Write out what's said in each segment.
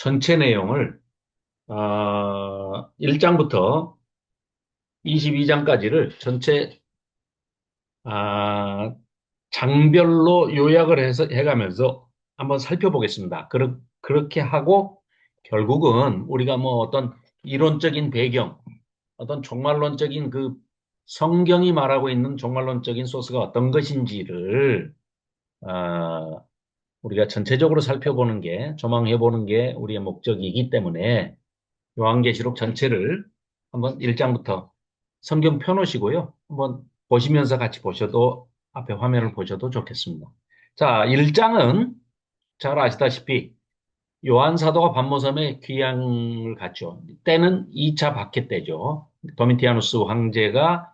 전체 내용을 1장부터 22장까지를 전체 아, 장별로 요약을 해서 해가면서 한번 살펴보겠습니다. 그렇게 하고 결국은 우리가 뭐 어떤 이론적인 배경, 어떤 종말론적인 그 성경이 말하고 있는 종말론적인 소스가 어떤 것인지를 아, 우리가 전체적으로 살펴보는 게, 조망해 보는 게 우리의 목적이기 때문에 요한계시록 전체를 한번 1장부터 성경 펴놓으시고요. 한번 보시면서 같이 보셔도, 앞에 화면을 보셔도 좋겠습니다. 자, 1장은 잘 아시다시피 요한 사도가 반모섬에 귀향을 갔죠. 때는 2차 박해 때죠. 도미티아누스 황제가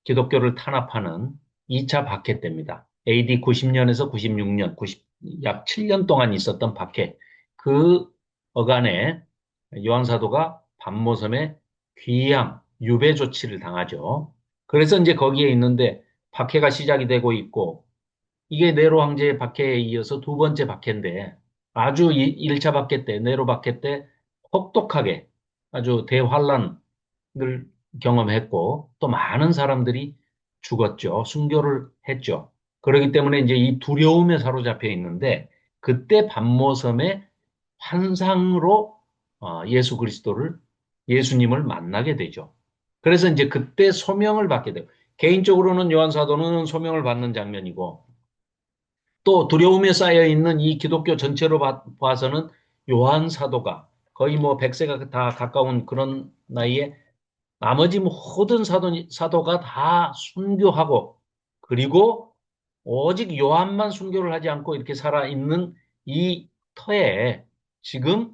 기독교를 탄압하는 2차 박해 때입니다. AD 90년에서 96년, 약 7년 동안 있었던 박해. 그 어간에 요한 사도가 반모섬에 귀양, 유배 조치를 당하죠. 그래서 이제 거기에 있는데 박해가 시작이 되고 있고, 이게 네로 황제의 박해에 이어서 두 번째 박해인데, 아주 1차 박해 때, 네로 박해 때 혹독하게 아주 대환란을 경험했고, 또 많은 사람들이 죽었죠. 순교를 했죠. 그렇기 때문에 이제 이 두려움에 사로잡혀 있는데, 그때 반모섬의 환상으로 예수 그리스도를, 예수님을 만나게 되죠. 그래서 이제 그때 소명을 받게 돼요. 개인적으로는 요한 사도는 소명을 받는 장면이고, 또 두려움에 쌓여 있는 이 기독교 전체로 봐서는 요한 사도가 거의 뭐 100세가 다 가까운 그런 나이에 나머지 모든 사도가 다 순교하고, 그리고 오직 요한만 순교를 하지 않고 이렇게 살아있는 이 터에 지금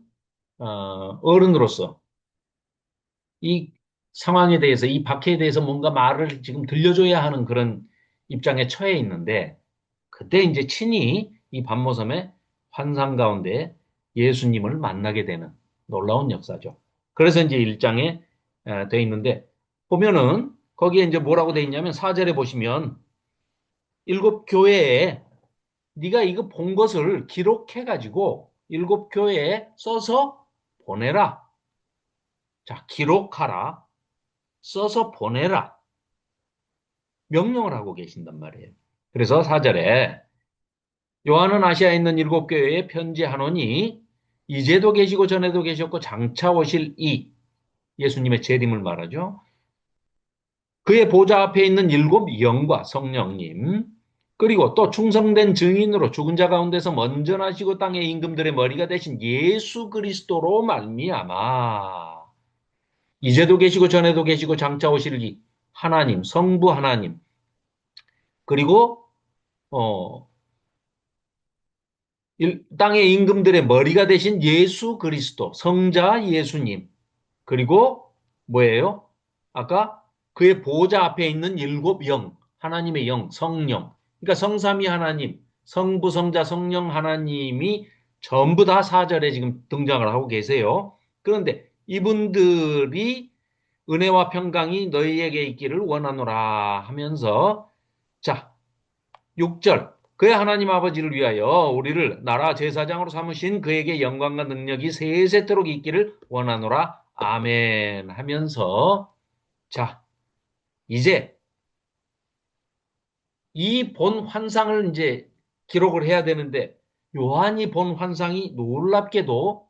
어른으로서 이 상황에 대해서, 이 박해에 대해서 뭔가 말을 지금 들려줘야 하는 그런 입장에 처해 있는데, 그때 이제 친히 이 반모섬의 환상 가운데 예수님을 만나게 되는 놀라운 역사죠. 그래서 이제 1장에 돼 있는데, 보면은 거기에 이제 뭐라고 돼 있냐면 4절에 보시면 일곱 교회에 네가 이거 본 것을 기록해 가지고 일곱 교회에 써서 보내라. 자, 기록하라. 써서 보내라. 명령을 하고 계신단 말이에요. 그래서 4절에 요한은 아시아에 있는 일곱 교회에 편지하노니 이제도 계시고 전에도 계셨고 장차 오실 이 예수님의 재림을 말하죠. 그의 보좌 앞에 있는 일곱 영과 성령님, 그리고 또 충성된 증인으로 죽은 자 가운데서 먼저 나시고 땅의 임금들의 머리가 되신 예수 그리스도로 말미암아 이제도 계시고 전에도 계시고 장차 오실 이 하나님, 성부 하나님, 그리고 어, 땅의 임금들의 머리가 되신 예수 그리스도, 성자 예수님, 그리고 뭐예요? 아까 그의 보좌 앞에 있는 일곱 영, 하나님의 영, 성령. 그러니까 성삼위 하나님, 성부, 성자, 성령 하나님이 전부 다 4절에 지금 등장을 하고 계세요. 그런데 이분들이 은혜와 평강이 너희에게 있기를 원하노라 하면서, 자, 6절. 그의 하나님 아버지를 위하여 우리를 나라 제사장으로 삼으신 그에게 영광과 능력이 세세토록 있기를 원하노라. 아멘 하면서, 자, 이제 이 본 환상을 이제 기록을 해야 되는데, 요한이 본 환상이 놀랍게도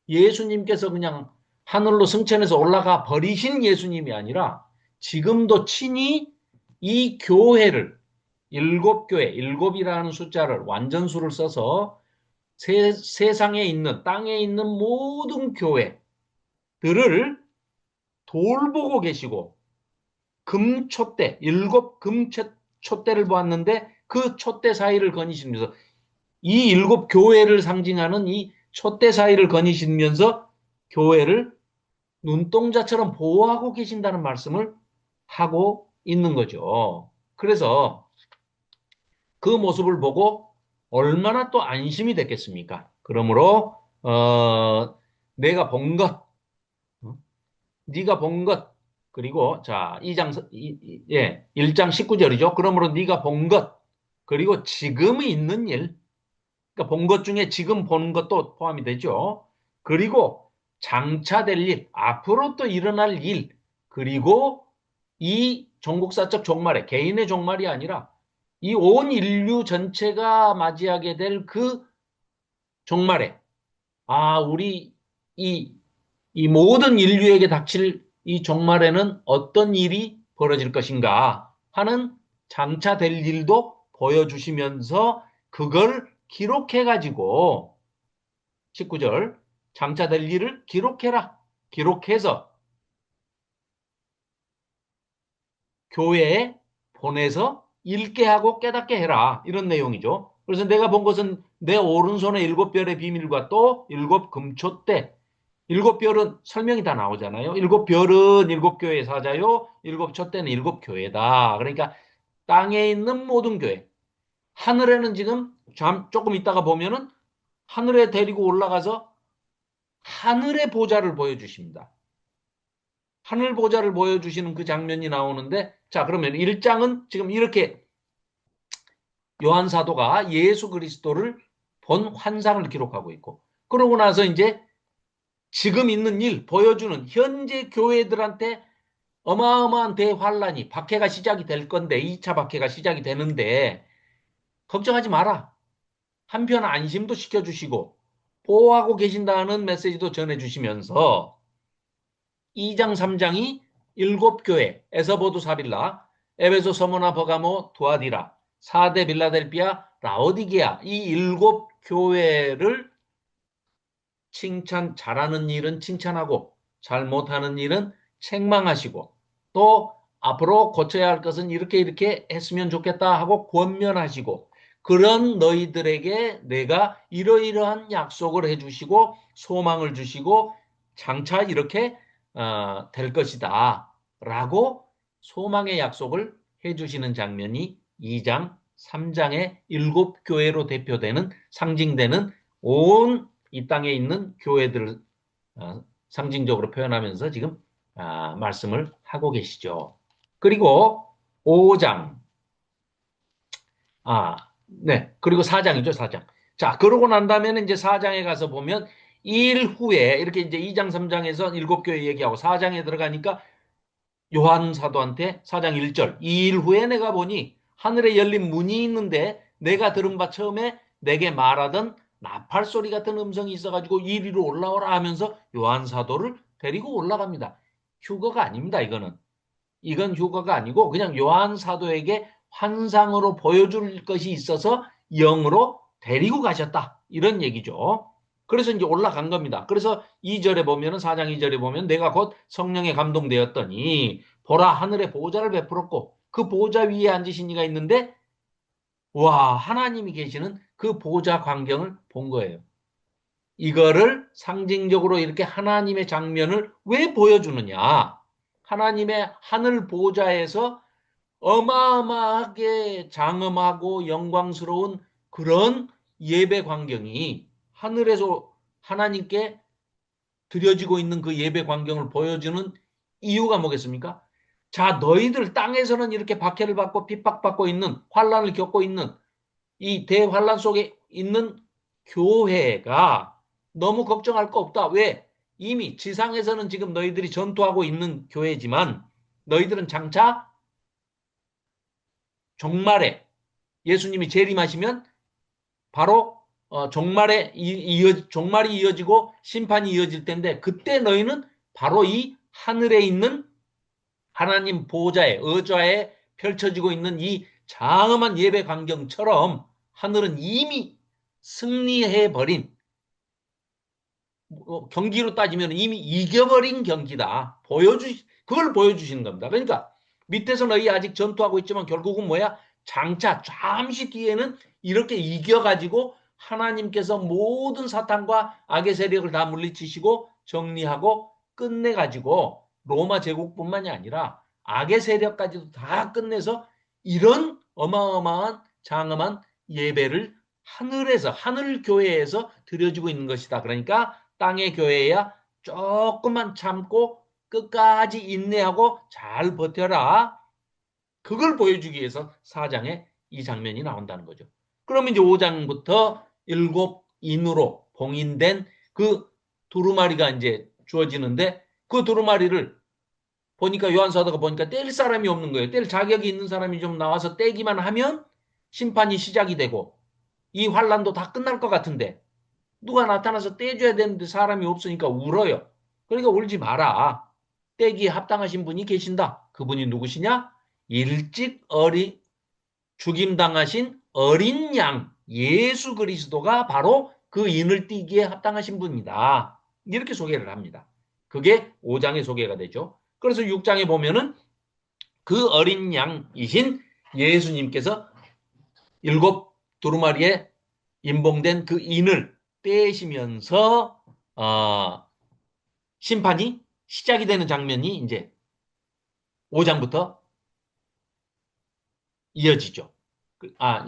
예수님께서 그냥 하늘로 승천해서 올라가 버리신 예수님이 아니라 지금도 친히 이 교회를, 일곱 교회, 일곱이라는 숫자를 완전수를 써서 세상에 있는, 땅에 있는 모든 교회들을 돌보고 계시고, 금촛대, 일곱 금촛대를 보았는데 그 촛대 사이를 거니시면서, 이 일곱 교회를 상징하는 이 촛대 사이를 거니시면서 교회를 눈동자처럼 보호하고 계신다는 말씀을 하고 있는 거죠. 그래서 그 모습을 보고 얼마나 또 안심이 됐겠습니까? 그러므로 내가 본 것, 어? 네가 본 것, 그리고 자, 1장 19절이죠. 그러므로 네가 본 것, 그리고 지금 있는 일, 그러니까 본 것 중에 지금 보는 것도 포함이 되죠. 그리고 장차 될 일, 앞으로 또 일어날 일, 그리고 이 종국사적 종말에 개인의 종말이 아니라 이 온 인류 전체가 맞이하게 될 그 종말에 우리 이, 이 모든 인류에게 닥칠 이 종말에는 어떤 일이 벌어질 것인가 하는 장차 될 일도 보여주시면서 그걸 기록해가지고 19절 장차 될 일을 기록해라. 기록해서 교회에 보내서 읽게 하고 깨닫게 해라. 이런 내용이죠. 그래서 내가 본 것은 내 오른손에 일곱 별의 비밀과 또 일곱 금초대. 일곱 별은 설명이 다 나오잖아요. 일곱 별은 일곱 교회 사자요. 일곱 촛대는 일곱 교회다. 그러니까 땅에 있는 모든 교회. 하늘에는 지금 조금 있다가 보면은 하늘에 데리고 올라가서 하늘의 보좌를 보여주십니다. 하늘 보좌를 보여주시는 그 장면이 나오는데, 자, 그러면 1장은 지금 이렇게 요한 사도가 예수 그리스도를 본 환상을 기록하고 있고, 그러고 나서 이제 지금 있는 일 보여주는 현재 교회들한테 어마어마한 대환란이 박해가 시작이 될 건데 2차 박해가 시작이 되는데 걱정하지 마라. 한편 안심도 시켜주시고 보호하고 계신다는 메시지도 전해주시면서 2장 3장이 일곱 교회 에서보두 사빌라 에베소 서모나 버가모 두아디라 사대 빌라델비아 라오디게아 이 일곱 교회를 칭찬 잘하는 일은 칭찬하고 잘못하는 일은 책망하시고 또 앞으로 고쳐야 할 것은 이렇게 이렇게 했으면 좋겠다 하고 권면하시고 그런 너희들에게 내가 이러이러한 약속을 해주시고 소망을 주시고 장차 이렇게 될 것이다 라고 소망의 약속을 해주시는 장면이 2장, 3장의 일곱 교회로 대표되는 상징되는 온 이 땅에 있는 교회들을 상징적으로 표현하면서 지금 말씀을 하고 계시죠. 그리고 5장, 네, 그리고 4장이죠, 4장. 자, 그러고 난 다음에는 이제 4장에 가서 보면 일 후에 이렇게 이제 2장, 3장에서 일곱 교회 얘기하고 4장에 들어가니까 요한 사도한테 4장 1절, 이 일 후에 내가 보니 하늘에 열린 문이 있는데 내가 들은 바 처음에 내게 말하던 나팔 소리 같은 음성이 있어가지고 이리로 올라오라 하면서 요한 사도를 데리고 올라갑니다. 휴거가 아닙니다. 이건 휴거가 아니고 그냥 요한 사도에게 환상으로 보여줄 것이 있어서 영으로 데리고 가셨다. 이런 얘기죠. 그래서 이제 올라간 겁니다. 그래서 2절에 보면은 4장 2절에 보면 내가 곧 성령에 감동되었더니 보라 하늘에 보좌를 베풀었고 그 보좌 위에 앉으신 이가 있는데 와 하나님이 계시는 그 보좌 광경을 본 거예요. 이거를 상징적으로 이렇게 하나님의 장면을 왜 보여주느냐? 하나님의 하늘 보좌에서 어마어마하게 장엄하고 영광스러운 그런 예배 광경이 하늘에서 하나님께 드려지고 있는 그 예배 광경을 보여주는 이유가 뭐겠습니까? 자, 너희들 땅에서는 이렇게 박해를 받고 핍박받고 있는 환란을 겪고 있는 이 대환란 속에 있는 교회가 너무 걱정할 거 없다. 왜? 이미 지상에서는 지금 너희들이 전투하고 있는 교회지만 너희들은 장차 종말에 예수님이 재림하시면 바로 종말이 이어지고 심판이 이어질 텐데 그때 너희는 바로 이 하늘에 있는 하나님 보좌에 의좌에 펼쳐지고 있는 이 장엄한 예배 광경처럼 하늘은 이미 승리해버린 경기로 따지면 이미 이겨버린 경기다. 그걸 보여주시는 겁니다. 그러니까 밑에서 너희 아직 전투하고 있지만 결국은 뭐야? 장차 잠시 뒤에는 이렇게 이겨가지고 하나님께서 모든 사탄과 악의 세력을 다 물리치시고 정리하고 끝내가지고 로마 제국뿐만이 아니라 악의 세력까지도 다 끝내서 이런 어마어마한 장엄한 예배를 하늘에서 하늘 교회에서 드려지고 있는 것이다. 그러니까 땅의 교회야 조금만 참고 끝까지 인내하고 잘 버텨라. 그걸 보여주기 위해서 4장에 이 장면이 나온다는 거죠. 그러면 이제 5장부터 일곱 인으로 봉인된 그 두루마리가 이제 주어지는데 그 두루마리를 보니까 요한 사도가 보니까 뗄 사람이 없는 거예요. 뗄 자격이 있는 사람이 좀 나와서 떼기만 하면 심판이 시작이 되고 이 환란도 다 끝날 것 같은데 누가 나타나서 떼줘야 되는데 사람이 없으니까 울어요. 그러니까 울지 마라. 떼기에 합당하신 분이 계신다. 그분이 누구시냐? 일찍 죽임당하신 어린 양 예수 그리스도가 바로 그 인을 띠기에 합당하신 분이다. 이렇게 소개를 합니다. 그게 5장의 소개가 되죠. 그래서 6장에 보면은 그 어린 양이신 예수님께서 일곱 두루마리에 임봉된 그 인을 떼시면서 심판이 시작이 되는 장면이 이제 5장부터 이어지죠.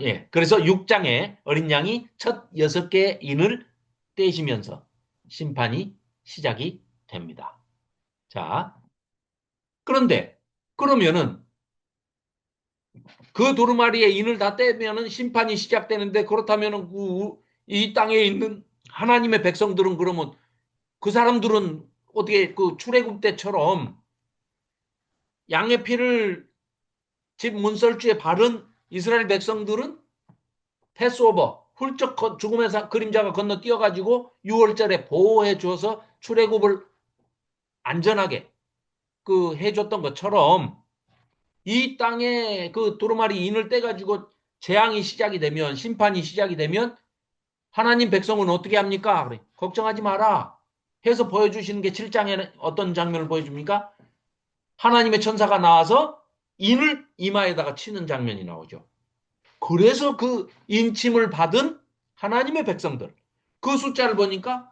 예. 그래서 6장에 어린 양이 첫 6개의 인을 떼시면서 심판이 시작이 됩니다. 자, 그런데 그러면은 그 두루마리의 인을 다 떼면은 심판이 시작되는데 그렇다면은 이 땅에 있는 하나님의 백성들은 그러면 그 사람들은 어떻게 그 출애굽 때처럼 양의 피를 집 문설주에 바른 이스라엘 백성들은 패스오버 훌쩍 죽음의 그림자가 건너 뛰어가지고 6월절에 보호해 주어서 출애굽을 안전하게 그 해줬던 것처럼 이 땅에 그 두루마리 인을 떼가지고 재앙이 시작이 되면 심판이 시작이 되면 하나님 백성은 어떻게 합니까? 그래. 걱정하지 마라. 해서 보여주시는 게 7장에 어떤 장면을 보여줍니까? 하나님의 천사가 나와서 인을 이마에다가 치는 장면이 나오죠. 그래서 그 인침을 받은 하나님의 백성들 그 숫자를 보니까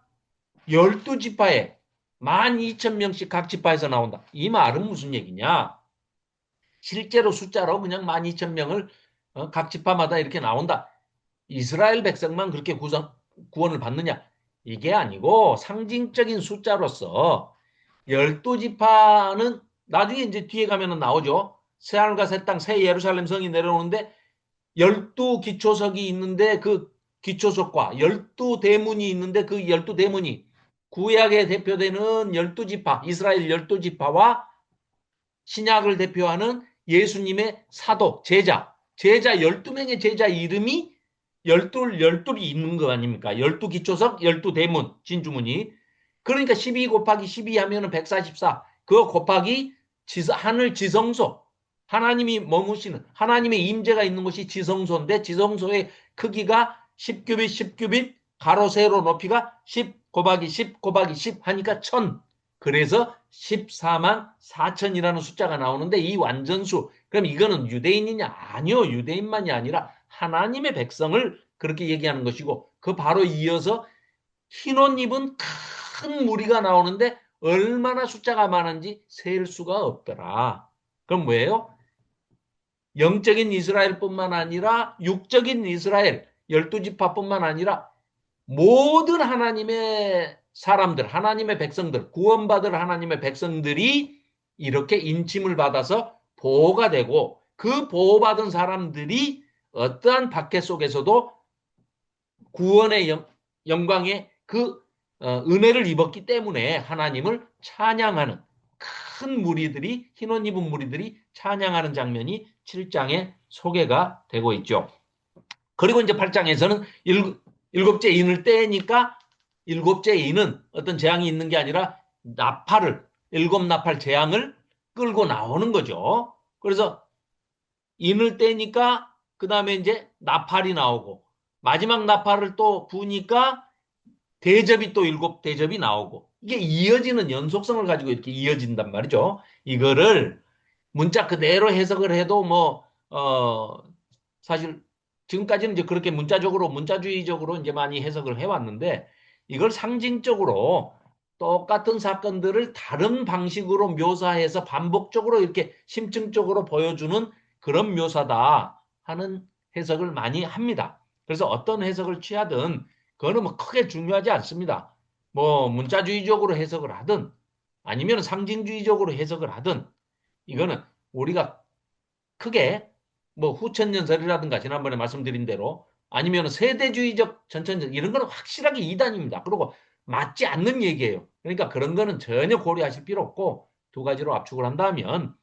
12지파에 12,000명씩 각 지파에서 나온다. 이 말은 무슨 얘기냐? 실제로 숫자로 그냥 12,000명을 각 지파마다 이렇게 나온다. 이스라엘 백성만 그렇게 구원을 받느냐? 이게 아니고 상징적인 숫자로서 12지파는 나중에 이제 뒤에 가면은 나오죠. 새하늘과 새 땅, 새 예루살렘 성이 내려오는데 12기초석이 있는데 그 기초석과 12대문이 있는데 그 12대문이 구약에 대표되는 12지파, 이스라엘 12지파와 신약을 대표하는 예수님의 사도, 제자 12명의 제자 이름이 12이 있는 거 아닙니까? 12기초석, 12대문, 진주문이. 그러니까 12 곱하기 12 하면은 144. 그거 곱하기 하늘 지성소. 하나님이 머무시는, 하나님의 임재가 있는 곳이 지성소인데 지성소의 크기가 10규빗, 10규빗, 가로, 세로 높이가 10 곱하기 10 곱하기 10 하니까 1000. 그래서 14만 4천이라는 숫자가 나오는데 이 완전수. 그럼 이거는 유대인이냐? 아니요. 유대인만이 아니라 하나님의 백성을 그렇게 얘기하는 것이고 그 바로 이어서 흰 옷 입은 큰 무리가 나오는데 얼마나 숫자가 많은지 셀 수가 없더라. 그럼 뭐예요? 영적인 이스라엘뿐만 아니라 육적인 이스라엘 12지파뿐만 아니라 모든 하나님의 사람들, 하나님의 백성들, 구원받을 하나님의 백성들이 이렇게 인침을 받아서 보호가 되고 그 보호받은 사람들이 어떠한 박해 속에서도 구원의 영광의 그 은혜를 입었기 때문에 하나님을 찬양하는 큰 무리들이 흰옷 입은 무리들이 찬양하는 장면이 7장에 소개가 되고 있죠. 그리고 이제 8장에서는 일곱째 인을 떼니까 일곱째 인은 어떤 재앙이 있는 게 아니라 일곱 나팔 재앙을 끌고 나오는 거죠. 그래서 인을 떼니까 그 다음에 이제 나팔이 나오고 마지막 나팔을 또 부니까 대접이 또 일곱 대접이 나오고 이게 이어지는 연속성을 가지고 이렇게 이어진단 말이죠. 이거를 문자 그대로 해석을 해도 사실 지금까지는 이제 그렇게 문자주의적으로 이제 많이 해석을 해왔는데 이걸 상징적으로 똑같은 사건들을 다른 방식으로 묘사해서 반복적으로 이렇게 심층적으로 보여주는 그런 묘사다 하는 해석을 많이 합니다. 그래서 어떤 해석을 취하든 그거는 뭐 크게 중요하지 않습니다. 뭐 문자주의적으로 해석을 하든 아니면 상징주의적으로 해석을 하든 이거는 우리가 크게 뭐 후천년설이라든가 지난번에 말씀드린 대로 아니면 세대주의적 전천적 이런 거는 확실하게 이단입니다. 그리고 맞지 않는 얘기예요. 그러니까 그런 거는 전혀 고려하실 필요 없고 두 가지로 압축을 한다면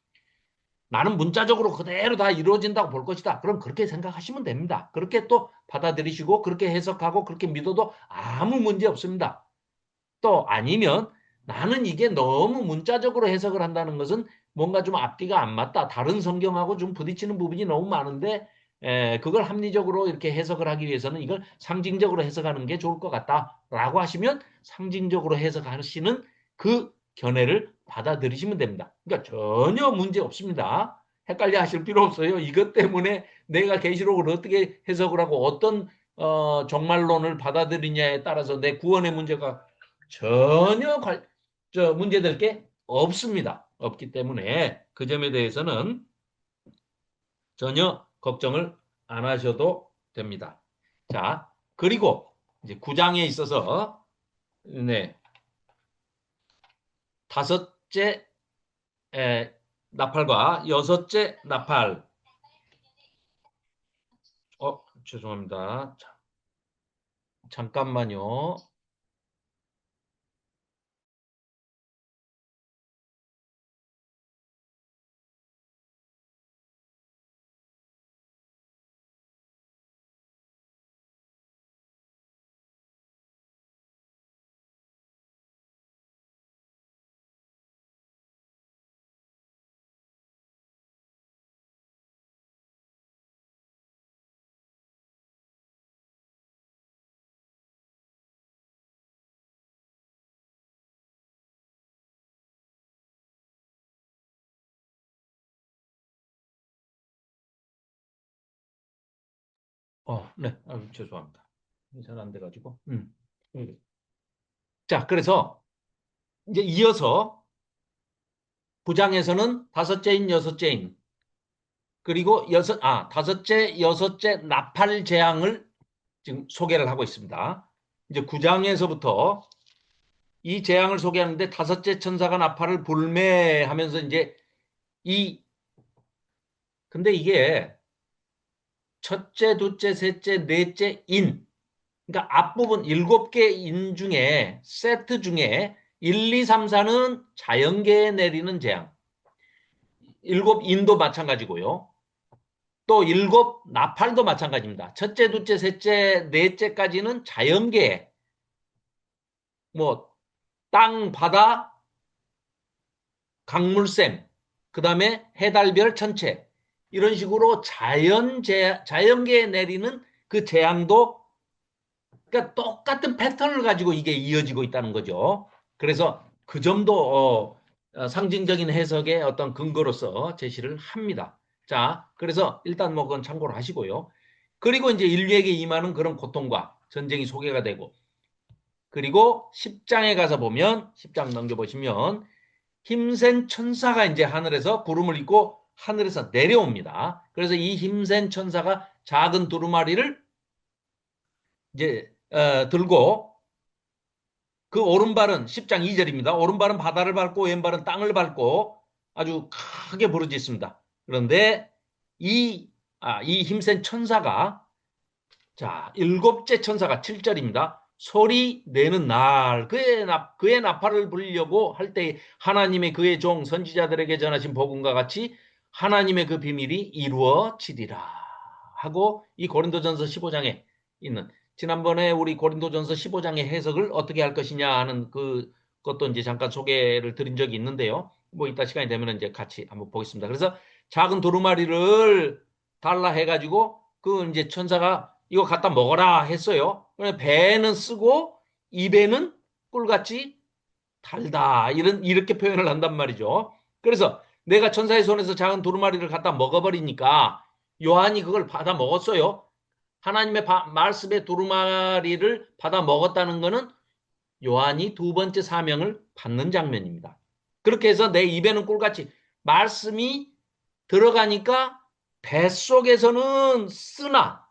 나는 문자적으로 그대로 다 이루어진다고 볼 것이다. 그럼 그렇게 생각하시면 됩니다. 그렇게 또 받아들이시고 그렇게 해석하고 그렇게 믿어도 아무 문제 없습니다. 또 아니면 나는 이게 너무 문자적으로 해석을 한다는 것은 뭔가 좀 앞뒤가 안 맞다. 다른 성경하고 좀 부딪히는 부분이 너무 많은데 그걸 합리적으로 이렇게 해석을 하기 위해서는 이걸 상징적으로 해석하는 게 좋을 것 같다라고 하시면 상징적으로 해석하시는 그 견해를 받아들이시면 됩니다. 그러니까 전혀 문제 없습니다. 헷갈려 하실 필요 없어요. 이것 때문에 내가 계시록을 어떻게 해석을 하고 어떤 종말론을 받아들이냐에 따라서 내 구원의 문제가 전혀 문제될 게 없습니다. 없기 때문에 그 점에 대해서는 전혀 걱정을 안 하셔도 됩니다. 자, 그리고 이제 9장에 있어서 네, 다섯째 나팔과 여섯째 나팔. 죄송합니다. 잠깐만요. 네, 죄송합니다. 잘 안 돼가지고. 음. 자, 그래서 이제 이어서 부장에서는 다섯째인 여섯째인 그리고 다섯째, 여섯째 나팔 재앙을 지금 소개를 하고 있습니다. 이제 9장에서부터 이 재앙을 소개하는데 다섯째 천사가 나팔을 불매하면서 이제 이 근데 이게 첫째, 둘째, 셋째, 넷째 인 그러니까 앞부분 일곱 개 인 중에 세트 중에 1, 2, 3, 4는 자연계에 내리는 재앙. 일곱 인도 마찬가지고요. 또 일곱 나팔도 마찬가지입니다. 첫째, 둘째, 셋째, 넷째까지는 자연계, 뭐, 땅, 바다, 강물샘, 그 다음에 해달별 천체. 이런 식으로 자연계에 내리는 그 재앙도, 그러니까 똑같은 패턴을 가지고 이게 이어지고 있다는 거죠. 그래서 그 점도, 상징적인 해석의 어떤 근거로서 제시를 합니다. 자, 그래서 일단 뭐 그건 참고를 하시고요. 그리고 이제 인류에게 임하는 그런 고통과 전쟁이 소개가 되고, 그리고 10장에 가서 보면, 10장 넘겨보시면, 힘센 천사가 이제 하늘에서 구름을 입고 하늘에서 내려옵니다. 그래서 이 힘센 천사가 작은 두루마리를 이제 들고 그 오른발은 10장 2절입니다. 오른발은 바다를 밟고 왼발은 땅을 밟고 아주 크게 부르짖습니다. 그런데 이 힘센 천사가 자, 일곱째 천사가 7절입니다. 소리 내는 날 그의 나팔을 불리려고 할 때 하나님의 그의 종 선지자들에게 전하신 복음과 같이 하나님의 그 비밀이 이루어지리라 하고 이 고린도전서 15장에 있는 지난번에 우리 고린도전서 15장의 해석을 어떻게 할 것이냐 하는 그것도 이제 잠깐 소개를 드린 적이 있는데요. 뭐 이따 시간이 되면 이제 같이 한번 보겠습니다. 그래서 작은 도루마리를 달라 해가지고 그 이제 천사가 이거 갖다 먹어라 했어요. 배는 쓰고 입에는 꿀같이 달다. 이렇게 표현을 한단 말이죠. 그래서 내가 천사의 손에서 작은 두루마리를 갖다 먹어버리니까 요한이 그걸 받아 먹었어요. 하나님의 말씀의 두루마리를 받아 먹었다는 것은 요한이 두 번째 사명을 받는 장면입니다. 그렇게 해서 내 입에는 꿀같이 말씀이 들어가니까 뱃속에서는 쓰나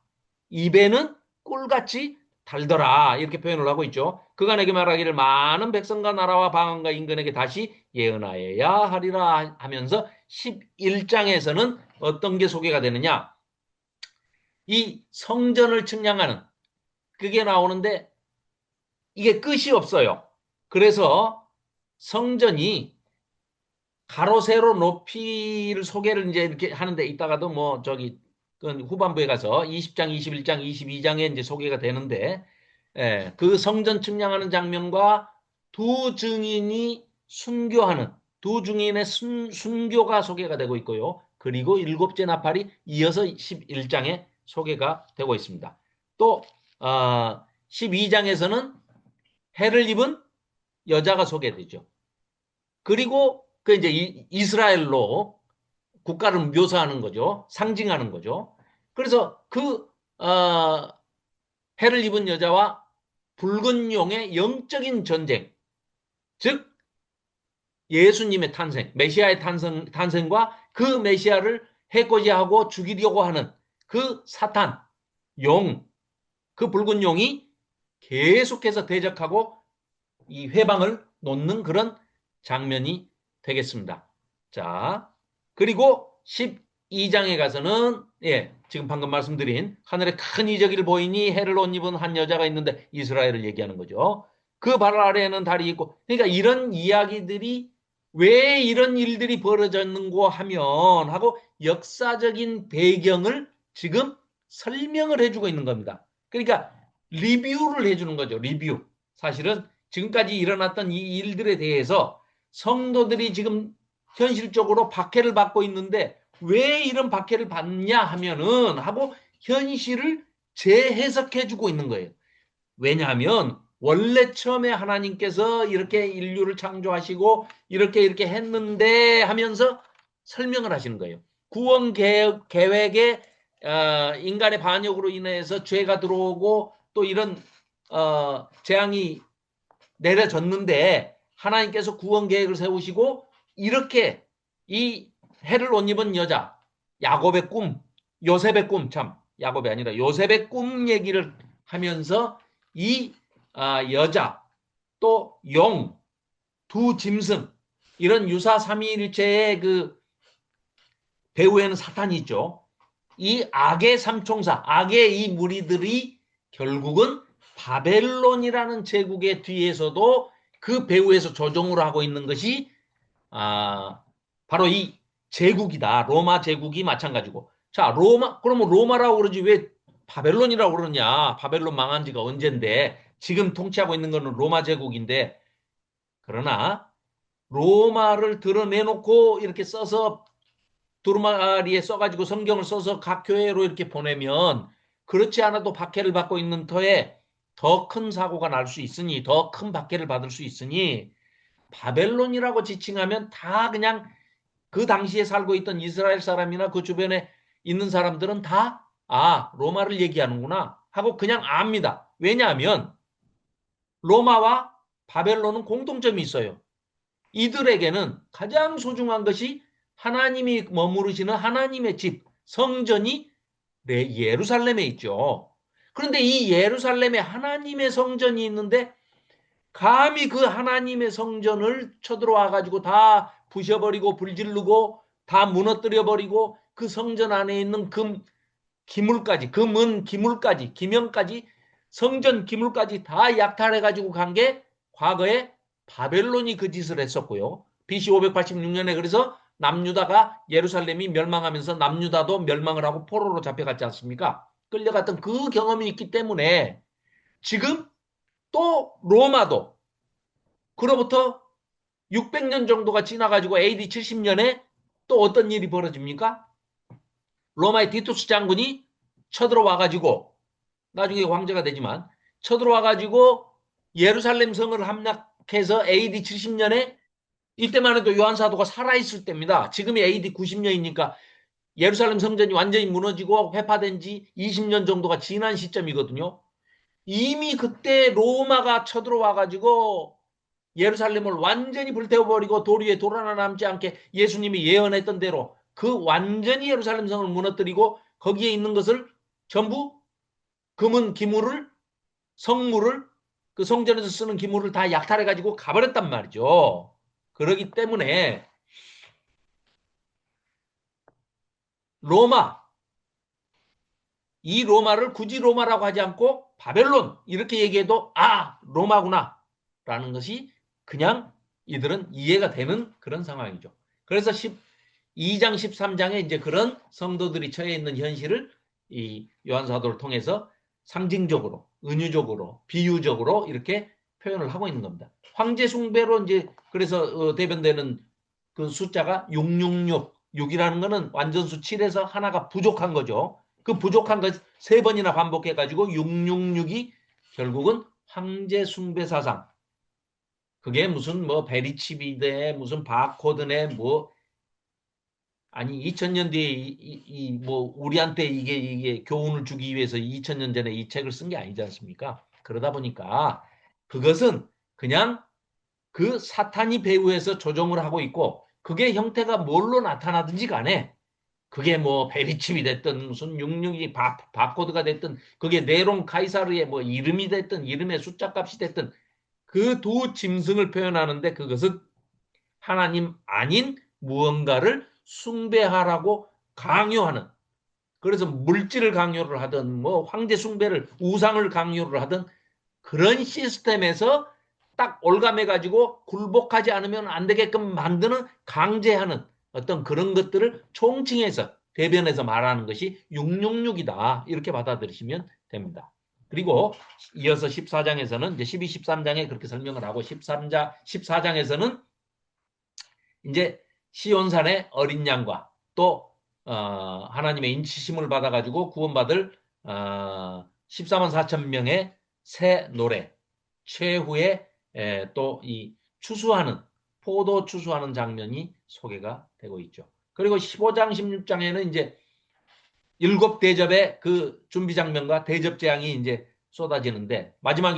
입에는 꿀같이 달더라 이렇게 표현을 하고 있죠. 그가 내게 말하기를 많은 백성과 나라와 방언과 인근에게 다시 예언하여야 하리라 하면서 11장에서는 어떤 게 소개가 되느냐. 이 성전을 측량하는 그게 나오는데 이게 끝이 없어요. 그래서 성전이 가로 세로 높이를 소개를 이제 이렇게 하는데 이따가도 뭐 저기 그 후반부에 가서 20장, 21장, 22장에 이제 소개가 되는데 예, 그 성전 측량하는 장면과 두 증인이 순교하는 두 증인의 순교가 소개가 되고 있고요. 그리고 일곱째 나팔이 이어서 11장에 소개가 되고 있습니다. 또 12장에서는 해를 입은 여자가 소개되죠. 그리고 그 이제 이스라엘로 국가를 묘사하는 거죠. 상징하는 거죠. 그래서 그 해를 입은 여자와 붉은 용의 영적인 전쟁, 즉 예수님의 탄생, 메시아의 탄생과 그 메시아를 해코지하고 죽이려고 하는 그 사탄, 용, 그 붉은 용이 계속해서 대적하고 이 회방을 놓는 그런 장면이 되겠습니다. 자, 그리고 12장에 가서는 예, 지금 방금 말씀드린 하늘에 큰 이적을 보이니 해를 옷 입은 한 여자가 있는데 이스라엘을 얘기하는 거죠. 그 발 아래에는 달이 있고 그러니까 이런 이야기들이 왜 이런 일들이 벌어졌는고 하면 하고 역사적인 배경을 지금 설명을 해주고 있는 겁니다. 그러니까 리뷰를 해주는 거죠. 리뷰. 사실은 지금까지 일어났던 이 일들에 대해서 성도들이 지금 현실적으로 박해를 받고 있는데 왜 이런 박해를 받냐 하면은 하고 현실을 재해석해 주고 있는 거예요. 왜냐하면 원래 처음에 하나님께서 이렇게 인류를 창조하시고 이렇게 했는데 하면서 설명을 하시는 거예요. 구원 계획에 인간의 반역으로 인해서 죄가 들어오고 또 이런 재앙이 내려졌는데 하나님께서 구원 계획을 세우시고 이렇게 이 해를 옷 입은 여자 야곱의 꿈, 요셉의 꿈, 참 야곱이 아니라 요셉의 꿈 얘기를 하면서 이 여자 또 용, 두 짐승 이런 유사 삼위일체의 그 배후에는 사탄이 있죠. 이 악의 삼총사, 악의 이 무리들이 결국은 바벨론이라는 제국의 뒤에서도 그 배후에서 조종을 하고 있는 것이 바로 이 제국이다. 로마 제국이 마찬가지고. 자, 그러면 로마라고 그러지 왜 바벨론이라고 그러냐? 바벨론 망한 지가 언젠데 지금 통치하고 있는 거는 로마 제국인데 그러나 로마를 드러내놓고 이렇게 써서 두루마리에 써가지고 성경을 써서 각 교회로 이렇게 보내면 그렇지 않아도 박해를 받고 있는 터에 더 큰 사고가 날 수 있으니 더 큰 박해를 받을 수 있으니 바벨론이라고 지칭하면 다 그냥 그 당시에 살고 있던 이스라엘 사람이나 그 주변에 있는 사람들은 다 로마를 얘기하는구나 하고 그냥 압니다. 왜냐하면 로마와 바벨론은 공통점이 있어요. 이들에게는 가장 소중한 것이 하나님이 머무르시는 하나님의 집, 성전이 예루살렘에 있죠. 그런데 이 예루살렘에 하나님의 성전이 있는데 감히 그 하나님의 성전을 쳐들어와 가지고 다 부셔버리고 불질르고 다 무너뜨려 버리고 그 성전 안에 있는 금 기물까지 금은 기물까지 기명까지 성전 기물까지 다 약탈해 가지고 간 게 과거에 바벨론이 그 짓을 했었고요. BC 586년에 그래서 남유다가 예루살렘이 멸망하면서 남유다도 멸망을 하고 포로로 잡혀갔지 않습니까? 끌려갔던 그 경험이 있기 때문에 지금 또 로마도 그로부터 600년 정도가 지나가지고 AD 70년에 또 어떤 일이 벌어집니까? 로마의 디투스 장군이 쳐들어와가지고 나중에 황제가 되지만 쳐들어와가지고 예루살렘 성을 함락해서 AD 70년에 이때만 해도 요한 사도가 살아있을 때입니다. 지금이 AD 90년이니까 예루살렘 성전이 완전히 무너지고 회파된 지 20년 정도가 지난 시점이거든요. 이미 그때 로마가 쳐들어와가지고 예루살렘을 완전히 불태워버리고 돌 위에 돌 하나 남지 않게 예수님이 예언했던 대로 그 완전히 예루살렘 성을 무너뜨리고 거기에 있는 것을 전부 금은 기물을 성물을 그 성전에서 쓰는 기물을 다 약탈해가지고 가버렸단 말이죠. 그러기 때문에 로마 이 로마를 굳이 로마라고 하지 않고 바벨론 이렇게 얘기해도 로마구나 라는 것이 그냥 이들은 이해가 되는 그런 상황이죠. 그래서 2장 13장에 이제 그런 성도들이 처해 있는 현실을 이 요한 사도를 통해서 상징적으로, 은유적으로, 비유적으로 이렇게 표현을 하고 있는 겁니다. 황제 숭배로 이제 그래서 대변되는 그 숫자가 666, 6이라는 거는 완전수 7에서 하나가 부족한 거죠. 그 부족한 것 세 번이나 반복해 가지고 666이 결국은 황제 숭배 사상. 그게 무슨 뭐 베리치비드에 무슨 바코드네 뭐 아니 2000년 뒤에 뭐 우리한테 이게 교훈을 주기 위해서 2000년 전에 이 책을 쓴 게 아니지 않습니까? 그러다 보니까 그것은 그냥 그 사탄이 배후에서 조종을 하고 있고 그게 형태가 뭘로 나타나든지 간에 그게 뭐 베리칩이 됐든 무슨 66이 바코드가 됐든 그게 네론 카이사르의 뭐 이름이 됐든 이름의 숫자 값이 됐든 그 두 짐승을 표현하는데 그것은 하나님 아닌 무언가를 숭배하라고 강요하는 그래서 물질을 강요를 하든 뭐 황제 숭배를 우상을 강요를 하든 그런 시스템에서 딱 올감해 가지고 굴복하지 않으면 안 되게끔 만드는 강제하는 어떤 그런 것들을 총칭해서 대변해서 말하는 것이 666이다. 이렇게 받아들이시면 됩니다. 그리고 이어서 14장에서는 이제 12, 13장에 그렇게 설명을 하고 14장에서는 이제 시온산의 어린 양과 또 하나님의 인치심을 받아가지고 구원받을 14만 4천 명의 새 노래 최후의 또 이 추수하는 포도 추수하는 장면이 소개가 되고 있죠. 그리고 15장 16장에는 이제 일곱 대접의 그 준비 장면과 대접 재앙이 이제 쏟아지는데 마지막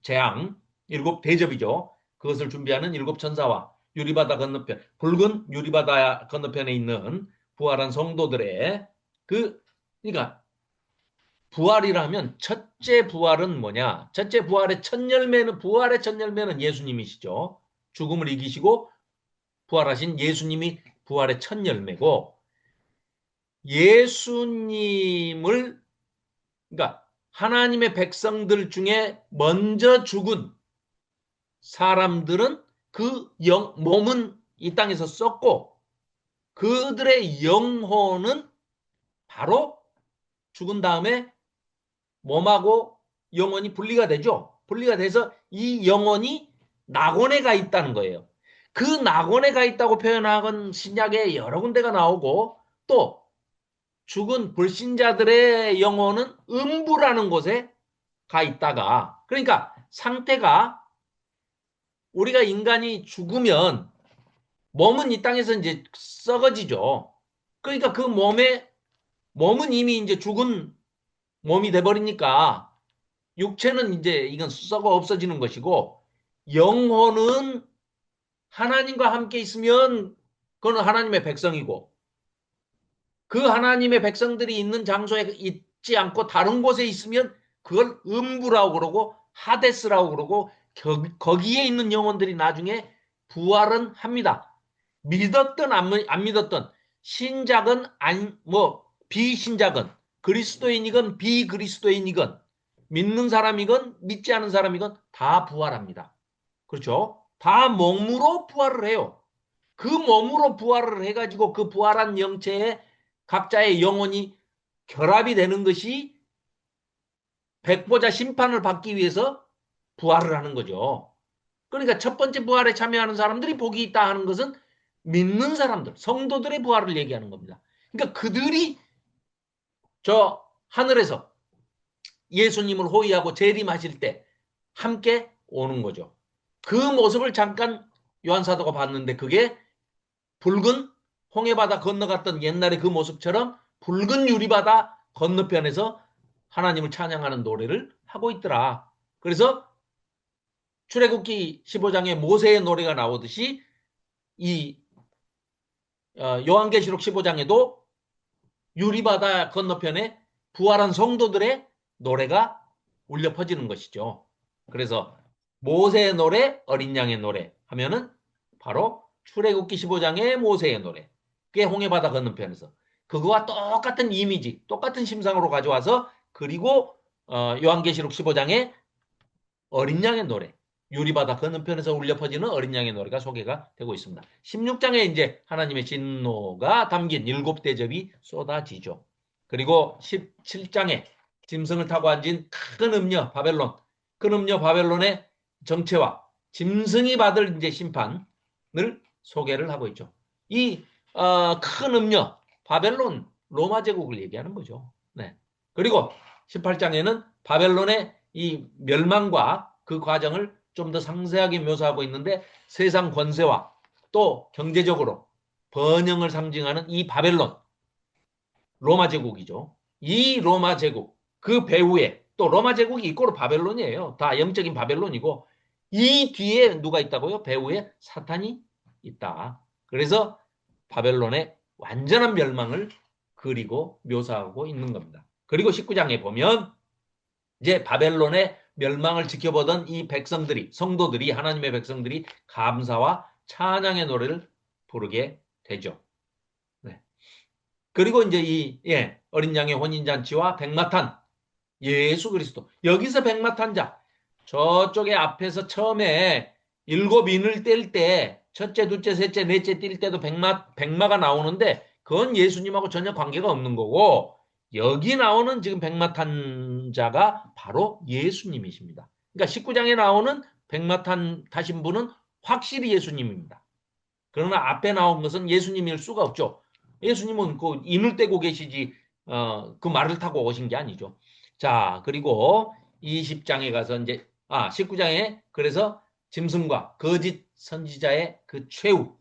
재앙 일곱 대접이죠. 그것을 준비하는 일곱 천사와 유리바다 건너편 붉은 유리바다 건너편에 있는 부활한 성도들의 그러니까 부활이라면 첫째 부활은 뭐냐? 첫째 부활의 첫 열매는 예수님이시죠. 죽음을 이기시고 부활하신 예수님이 부활의 첫 열매고 예수님을 그러니까 하나님의 백성들 중에 먼저 죽은 사람들은 그 몸은 이 땅에서 썼고 그들의 영혼은 바로 죽은 다음에 몸하고 영혼이 분리가 되죠. 분리가 돼서 이 영혼이 낙원에 가 있다는 거예요. 그 낙원에 가 있다고 표현한 신약에 여러 군데가 나오고 또 죽은 불신자들의 영혼은 음부라는 곳에 가 있다가 그러니까 상태가 우리가 인간이 죽으면 몸은 이 땅에서 이제 썩어지죠. 그러니까 그 몸은 이미 이제 죽은 몸이 돼버리니까 육체는 이제 이건 썩어 없어지는 것이고 영혼은 하나님과 함께 있으면 그건 하나님의 백성이고 그 하나님의 백성들이 있는 장소에 있지 않고 다른 곳에 있으면 그걸 음부라고 그러고 하데스라고 그러고 거기에 있는 영혼들이 나중에 부활은 합니다. 믿었든 안 믿었든 신작은 뭐 비신작은 그리스도인이건 비그리스도인이건 믿는 사람이건 믿지 않은 사람이건 다 부활합니다. 그렇죠? 다 몸으로 부활을 해요. 그 몸으로 부활을 해가지고 그 부활한 영체에 각자의 영혼이 결합이 되는 것이 백보자 심판을 받기 위해서 부활을 하는 거죠. 그러니까 첫 번째 부활에 참여하는 사람들이 복이 있다 하는 것은 믿는 사람들, 성도들의 부활을 얘기하는 겁니다. 그러니까 그들이 저 하늘에서 예수님을 호위하고 재림하실 때 함께 오는 거죠. 그 모습을 잠깐 요한사도가 봤는데 그게 붉은 홍해바다 건너갔던 옛날의 그 모습처럼 붉은 유리바다 건너편에서 하나님을 찬양하는 노래를 하고 있더라. 그래서 출애굽기 15장에 모세의 노래가 나오듯이 이 요한계시록 15장에도 유리바다 건너편에 부활한 성도들의 노래가 울려 퍼지는 것이죠. 그래서 모세의 노래, 어린 양의 노래 하면은 바로 출애굽기 15장의 모세의 노래. 그게 홍해바다 건너편에서. 그거와 똑같은 이미지, 똑같은 심상으로 가져와서 그리고 요한계시록 15장에 어린 양의 노래, 유리바다 건너편에서 울려 퍼지는 어린 양의 노래가 소개가 되고 있습니다. 16장에 이제 하나님의 진노가 담긴 일곱 대접이 쏟아지죠. 그리고 17장에 짐승을 타고 앉은 큰 음녀 바벨론, 큰 음녀 바벨론의 정체와 짐승이 받을 이제 심판을 소개를 하고 있죠. 이 큰 음녀 바벨론 로마 제국을 얘기하는 거죠. 네. 그리고 18장에는 바벨론의 이 멸망과 그 과정을 좀 더 상세하게 묘사하고 있는데 세상 권세와 또 경제적으로 번영을 상징하는 이 바벨론, 로마 제국이죠. 이 로마 제국, 그 배후에 또 로마 제국이 이꼬르 바벨론이에요. 다 영적인 바벨론이고 이 뒤에 누가 있다고요? 배후에 사탄이 있다. 그래서 바벨론의 완전한 멸망을 그리고 묘사하고 있는 겁니다. 그리고 19장에 보면 이제 바벨론의 멸망을 지켜보던 이 백성들이, 성도들이, 하나님의 백성들이 감사와 찬양의 노래를 부르게 되죠. 네. 그리고 이제 어린 양의 혼인잔치와 백마탄, 예수 그리스도. 여기서 백마탄자, 저쪽에 앞에서 처음에 일곱 인을 뗄 때, 첫째, 둘째, 셋째, 넷째 뗄 때도 백마가 나오는데, 그건 예수님하고 전혀 관계가 없는 거고, 여기 나오는 지금 백마탄자가 바로 예수님이십니다. 그러니까 19장에 나오는 백마탄 타신 분은 확실히 예수님입니다. 그러나 앞에 나온 것은 예수님일 수가 없죠. 예수님은 그 인을 떼고 계시지, 그 말을 타고 오신 게 아니죠. 자, 그리고 20장에 가서 이제, 19장에 그래서 짐승과 거짓 선지자의 그 최후,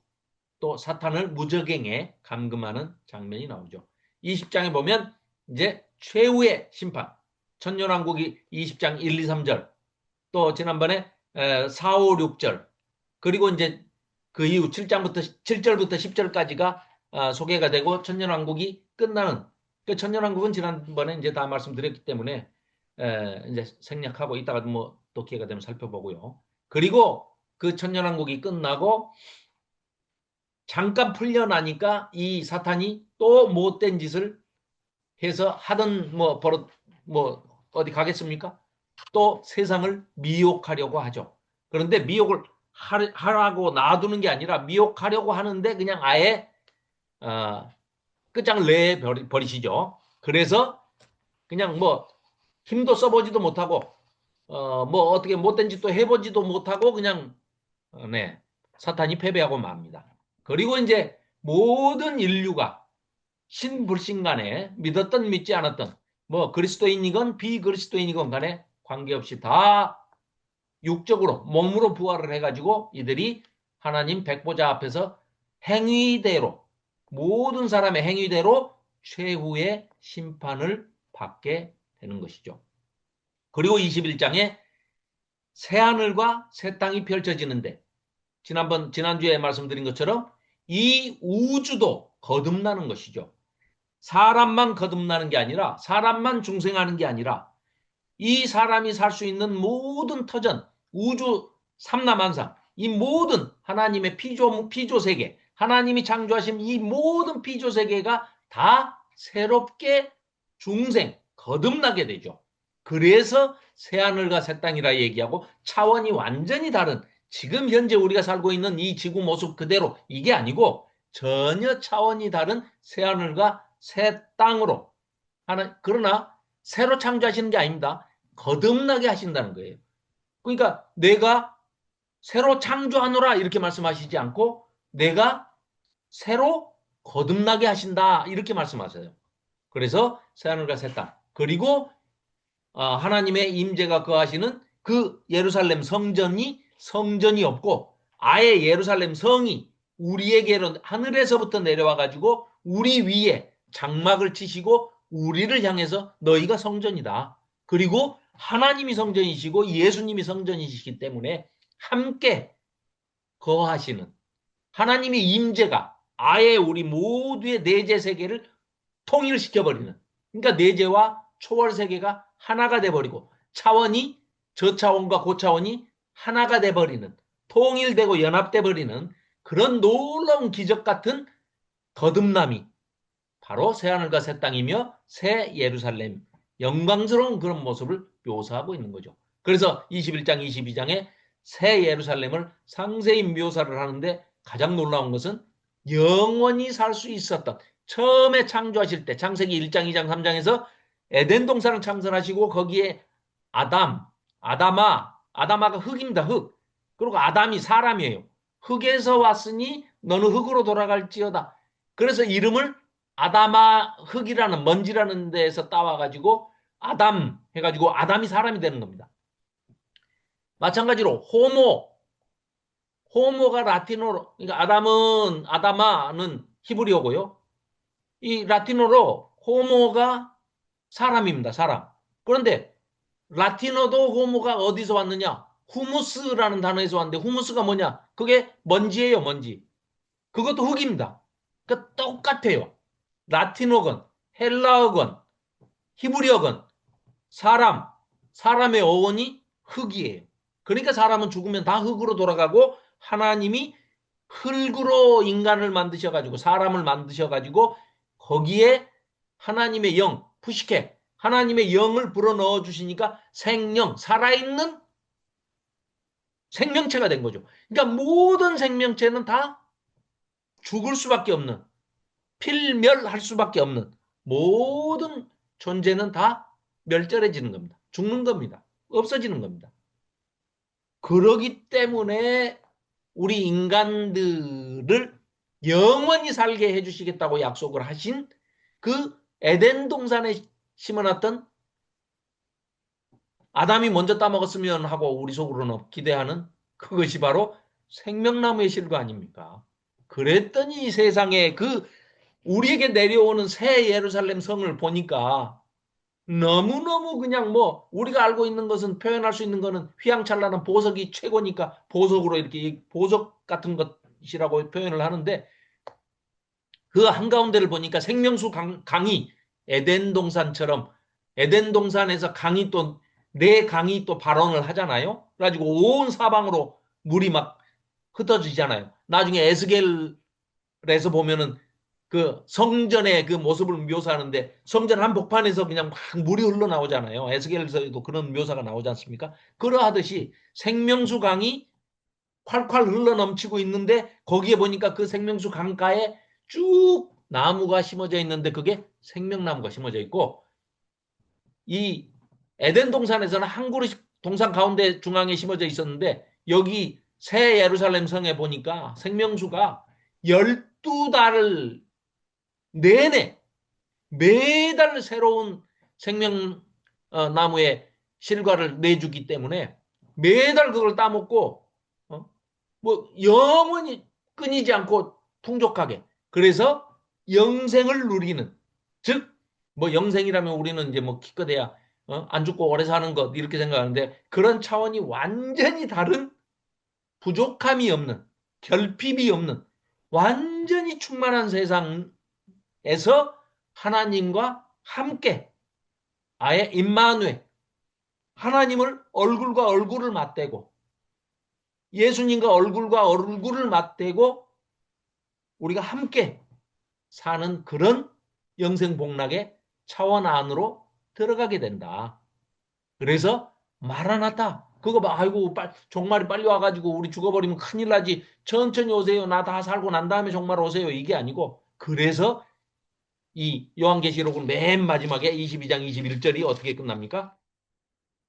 또 사탄을 무적행에 감금하는 장면이 나오죠. 20장에 보면 이제 최후의 심판, 천년왕국이 20장 1, 2, 3절, 또 지난번에 4, 5, 6절, 그리고 이제 그 이후 7절부터 10절까지가 소개가 되고 천년왕국이 끝나는, 그 천년왕국은 지난번에 이제 다 말씀드렸기 때문에 이제 생략하고 이따가 뭐 또 기회가 되면 살펴보고요. 그리고 그 천년왕국이 끝나고 잠깐 풀려나니까 이 사탄이 또 못된 짓을 해서 하던 뭐 어디 가겠습니까? 또 세상을 미혹하려고 하죠. 그런데 미혹을 하라고 놔두는 게 아니라 미혹하려고 하는데 그냥 아예 끝장을 내버리시죠. 그래서 그냥 뭐 힘도 써보지도 못하고 뭐 어떻게 못된 짓도 해보지도 못하고 그냥 네, 사탄이 패배하고 맙니다. 그리고 이제 모든 인류가 신불신 간에 믿었던 믿지 않았던 뭐 그리스도인이건 비그리스도인이건 간에 관계없이 다 육적으로 몸으로 부활을 해가지고 이들이 하나님 백보자 앞에서 행위대로 모든 사람의 행위대로 최후의 심판을 받게 되는 것이죠. 그리고 21장에 새하늘과 새 땅이 펼쳐지는데 지난주에 말씀드린 것처럼 이 우주도 거듭나는 것이죠. 사람만 거듭나는 게 아니라 사람만 중생하는 게 아니라 이 사람이 살 수 있는 모든 터전, 우주 삼라만상, 이 모든 하나님의 피조 세계, 하나님이 창조하신 이 모든 피조 세계가 다 새롭게 중생, 거듭나게 되죠. 그래서 새하늘과 새 땅이라 얘기하고 차원이 완전히 다른 지금 현재 우리가 살고 있는 이 지구 모습 그대로 이게 아니고 전혀 차원이 다른 새하늘과 새 땅으로 그러나 새로 창조하시는 게 아닙니다. 거듭나게 하신다는 거예요. 그러니까 내가 새로 창조하노라 이렇게 말씀하시지 않고 내가 새로 거듭나게 하신다 이렇게 말씀하세요. 그래서 새하늘과 새 땅 그리고 하나님의 임재가 거하시는 그 예루살렘 성전이 없고 아예 예루살렘 성이 우리에게로 하늘에서부터 내려와 가지고 우리 위에 장막을 치시고 우리를 향해서 너희가 성전이다. 그리고 하나님이 성전이시고 예수님이 성전이시기 때문에 함께 거하시는 하나님의 임재가 아예 우리 모두의 내재 세계를 통일시켜버리는, 그러니까 내재와 초월 세계가 하나가 돼버리고 차원이 저차원과 고차원이 하나가 돼버리는, 통일되고 연합돼버리는 그런 놀라운 기적 같은 거듭남이 바로 새하늘과 새 땅이며 새 예루살렘, 영광스러운 그런 모습을 묘사하고 있는 거죠. 그래서 21장, 22장에 새 예루살렘을 상세히 묘사를 하는데 가장 놀라운 것은 영원히 살 수 있었던, 처음에 창조하실 때 창세기 1장, 2장, 3장에서 에덴 동산을 창설하시고 거기에 아담아가 흙입니다. 흙. 그리고 아담이 사람이에요. 흙에서 왔으니 너는 흙으로 돌아갈지어다. 그래서 이름을 아담아, 흙이라는 먼지라는 데에서 따와가지고 아담 해가지고 아담이 사람이 되는 겁니다. 마찬가지로 호모가 라틴어로, 그러니까 아다마는 히브리어고요. 이 라틴어로 호모가 사람입니다. 사람. 그런데 라틴어도 호모가 어디서 왔느냐? 후무스라는 단어에서 왔는데 후무스가 뭐냐? 그게 먼지예요, 먼지. 그것도 흙입니다. 그러니까 똑같아요. 라틴어건, 헬라어건, 히브리어건, 사람의 어원이 흙이에요. 그러니까 사람은 죽으면 다 흙으로 돌아가고 하나님이 흙으로 인간을 만드셔가지고 사람을 만드셔가지고 거기에 하나님의 영, 푸시케, 하나님의 영을 불어넣어 주시니까 생명, 살아있는 생명체가 된 거죠. 그러니까 모든 생명체는 다 죽을 수밖에 없는, 필멸할 수밖에 없는 모든 존재는 다 멸절해지는 겁니다. 죽는 겁니다. 없어지는 겁니다. 그러기 때문에 우리 인간들을 영원히 살게 해주시겠다고 약속을 하신 그 에덴 동산에 심어놨던, 아담이 먼저 따먹었으면 하고 우리 속으로는 기대하는 그것이 바로 생명나무의 실과 아닙니까? 그랬더니 세상에 그 우리에게 내려오는 새 예루살렘 성을 보니까 너무너무 그냥 뭐 우리가 알고 있는 것은, 표현할 수 있는 것은 휘황찬란한 보석이 최고니까 보석으로 이렇게 보석 같은 것이라고 표현을 하는데, 그 한가운데를 보니까 생명수 강이 에덴 동산처럼, 에덴 동산에서 강이 또 내 강이 또 발원을 하잖아요. 그래가지고 온 사방으로 물이 막 흩어지잖아요. 나중에 에스겔에서 보면은 그 성전의 그 모습을 묘사하는데 성전 한복판에서 그냥 막 물이 흘러나오잖아요. 에스겔에서도 그런 묘사가 나오지 않습니까? 그러하듯이 생명수 강이 콸콸 흘러넘치고 있는데 거기에 보니까 그 생명수 강가에 쭉 나무가 심어져 있는데 그게 생명나무가 심어져 있고, 이 에덴 동산에서는 한 그루씩 동산 가운데 중앙에 심어져 있었는데 여기 새 예루살렘 성에 보니까 생명수가 12달을 내내 매달 새로운 생명 나무의 실과를 내주기 때문에 매달 그걸 따먹고 뭐 영원히 끊이지 않고 풍족하게, 그래서 영생을 누리는, 즉 뭐 영생이라면 우리는 이제 뭐 기껏해야 안 죽고 오래 사는 것 이렇게 생각하는데 그런 차원이 완전히 다른, 부족함이 없는, 결핍이 없는 완전히 충만한 세상에서 하나님과 함께 아예 임마누엘, 하나님을 얼굴과 얼굴을 맞대고 예수님과 얼굴과 얼굴을 맞대고 우리가 함께 사는 그런 영생복락의 차원 안으로 들어가게 된다. 그래서 마라나타, 그거 봐, 아이고 종말이 빨리 와가지고 우리 죽어버리면 큰일 나지, 천천히 오세요, 나 다 살고 난 다음에 종말 오세요, 이게 아니고, 그래서 이 요한계시록은 맨 마지막에 22장 21절이 어떻게 끝납니까?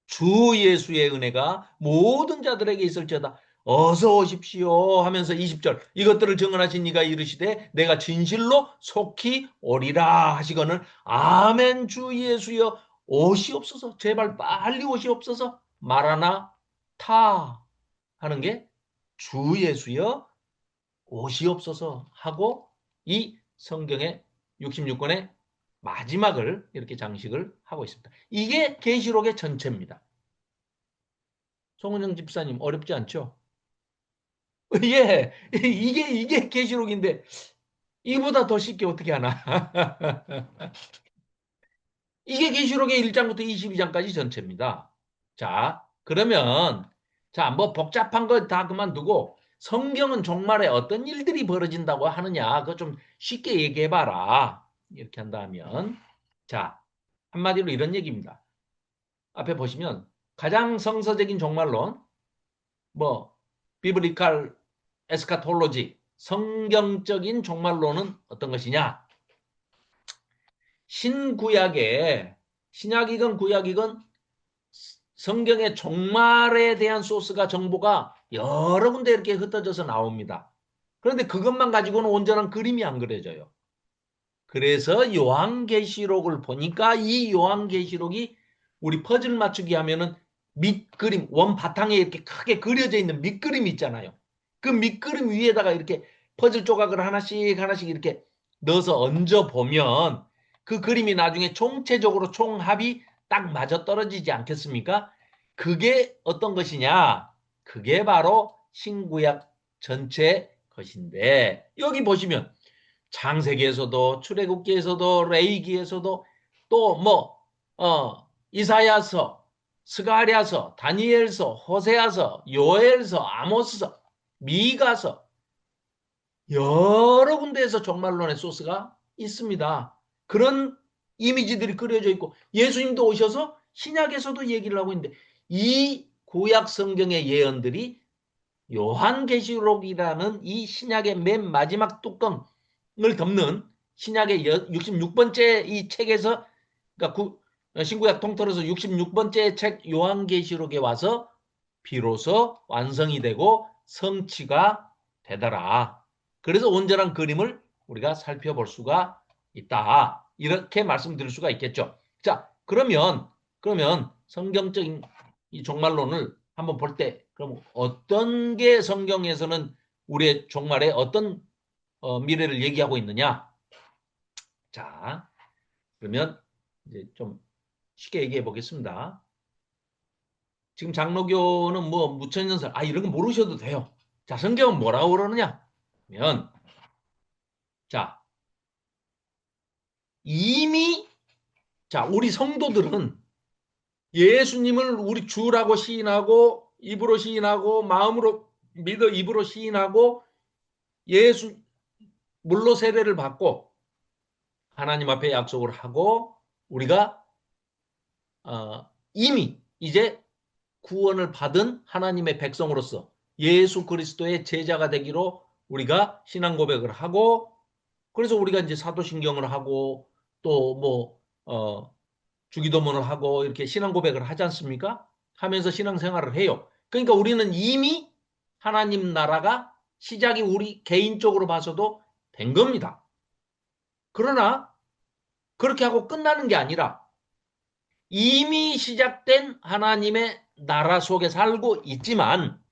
주 예수의 은혜가 모든 자들에게 있을지어다. 어서 오십시오 하면서 20절, 이것들을 증언하신 이가 이르시되 내가 진실로 속히 오리라 하시거늘 아멘. 주 예수여 오시옵소서. 제발 빨리 오시옵소서. 마라나타 하는 게 주 예수여 오시옵소서 하고 이 성경의 66권의 마지막을 이렇게 장식을 하고 있습니다. 이게 계시록의 전체입니다. 송은영 집사님 어렵지 않죠? 예, 이게 계시록인데 이보다 더 쉽게 어떻게 하나? 이게 계시록의 1장부터 22장까지 전체입니다. 자, 그러면 자, 뭐 복잡한 거 다 그만두고 성경은 종말에 어떤 일들이 벌어진다고 하느냐? 그거 좀 쉽게 얘기해 봐라. 이렇게 한다면, 자, 한마디로 이런 얘기입니다. 앞에 보시면 가장 성서적인 종말론, 뭐 비브리칼 에스카톨로지, 성경적인 종말론은 어떤 것이냐? 신구약에, 신약이건 구약이건 성경의 종말에 대한 소스가, 정보가 여러 군데 이렇게 흩어져서 나옵니다. 그런데 그것만 가지고는 온전한 그림이 안 그려져요. 그래서 요한계시록을 보니까 이 요한계시록이 우리 퍼즐 맞추기 하면은 밑그림, 원 바탕에 이렇게 크게 그려져 있는 밑그림 있잖아요. 그 밑그림 위에다가 이렇게 퍼즐 조각을 하나씩 하나씩 이렇게 넣어서 얹어 보면 그 그림이 나중에 총체적으로 총합이 딱 맞아 떨어지지 않겠습니까? 그게 어떤 것이냐? 그게 바로 신구약 전체 것인데, 여기 보시면 창세기에서도 출애굽기에서도 레위기에서도 또 이사야서, 스가랴서, 다니엘서, 호세아서, 요엘서, 아모스서, 미가서 여러 군데에서 종말론의 소스가 있습니다. 그런 이미지들이 그려져 있고 예수님도 오셔서 신약에서도 얘기를 하고 있는데 이 구약 성경의 예언들이 요한계시록이라는 이 신약의 맨 마지막 뚜껑을 덮는 신약의 66번째 이 책에서, 그러니까 신구약 통틀어서 66번째 책 요한계시록에 와서 비로소 완성이 되고 성취가 되더라. 그래서 온전한 그림을 우리가 살펴볼 수가 있다. 이렇게 말씀드릴 수가 있겠죠. 자, 그러면 성경적인 이 종말론을 한번 볼 때, 그럼 어떤 게 성경에서는 우리의 종말에 어떤 미래를 얘기하고 있느냐? 자, 그러면 이제 좀 쉽게 얘기해 보겠습니다. 지금 장로교는 뭐 무천년설, 이런 거 모르셔도 돼요. 자, 성경은 뭐라고 그러느냐? 그러면 자, 이미 자, 우리 성도들은 예수님을 우리 주라고 시인하고 입으로 시인하고 마음으로 믿어 입으로 시인하고 예수 물로 세례를 받고 하나님 앞에 약속을 하고 우리가 이미 이제 구원을 받은 하나님의 백성으로서 예수 그리스도의 제자가 되기로 우리가 신앙 고백을 하고, 그래서 우리가 이제 사도신경을 하고 또 주기도문을 하고 이렇게 신앙 고백을 하지 않습니까? 하면서 신앙생활을 해요. 그러니까 우리는 이미 하나님 나라가 시작이 우리 개인적으로 봐서도 된 겁니다. 그러나 그렇게 하고 끝나는 게 아니라 이미 시작된 하나님의 나라 속에 살고 있지만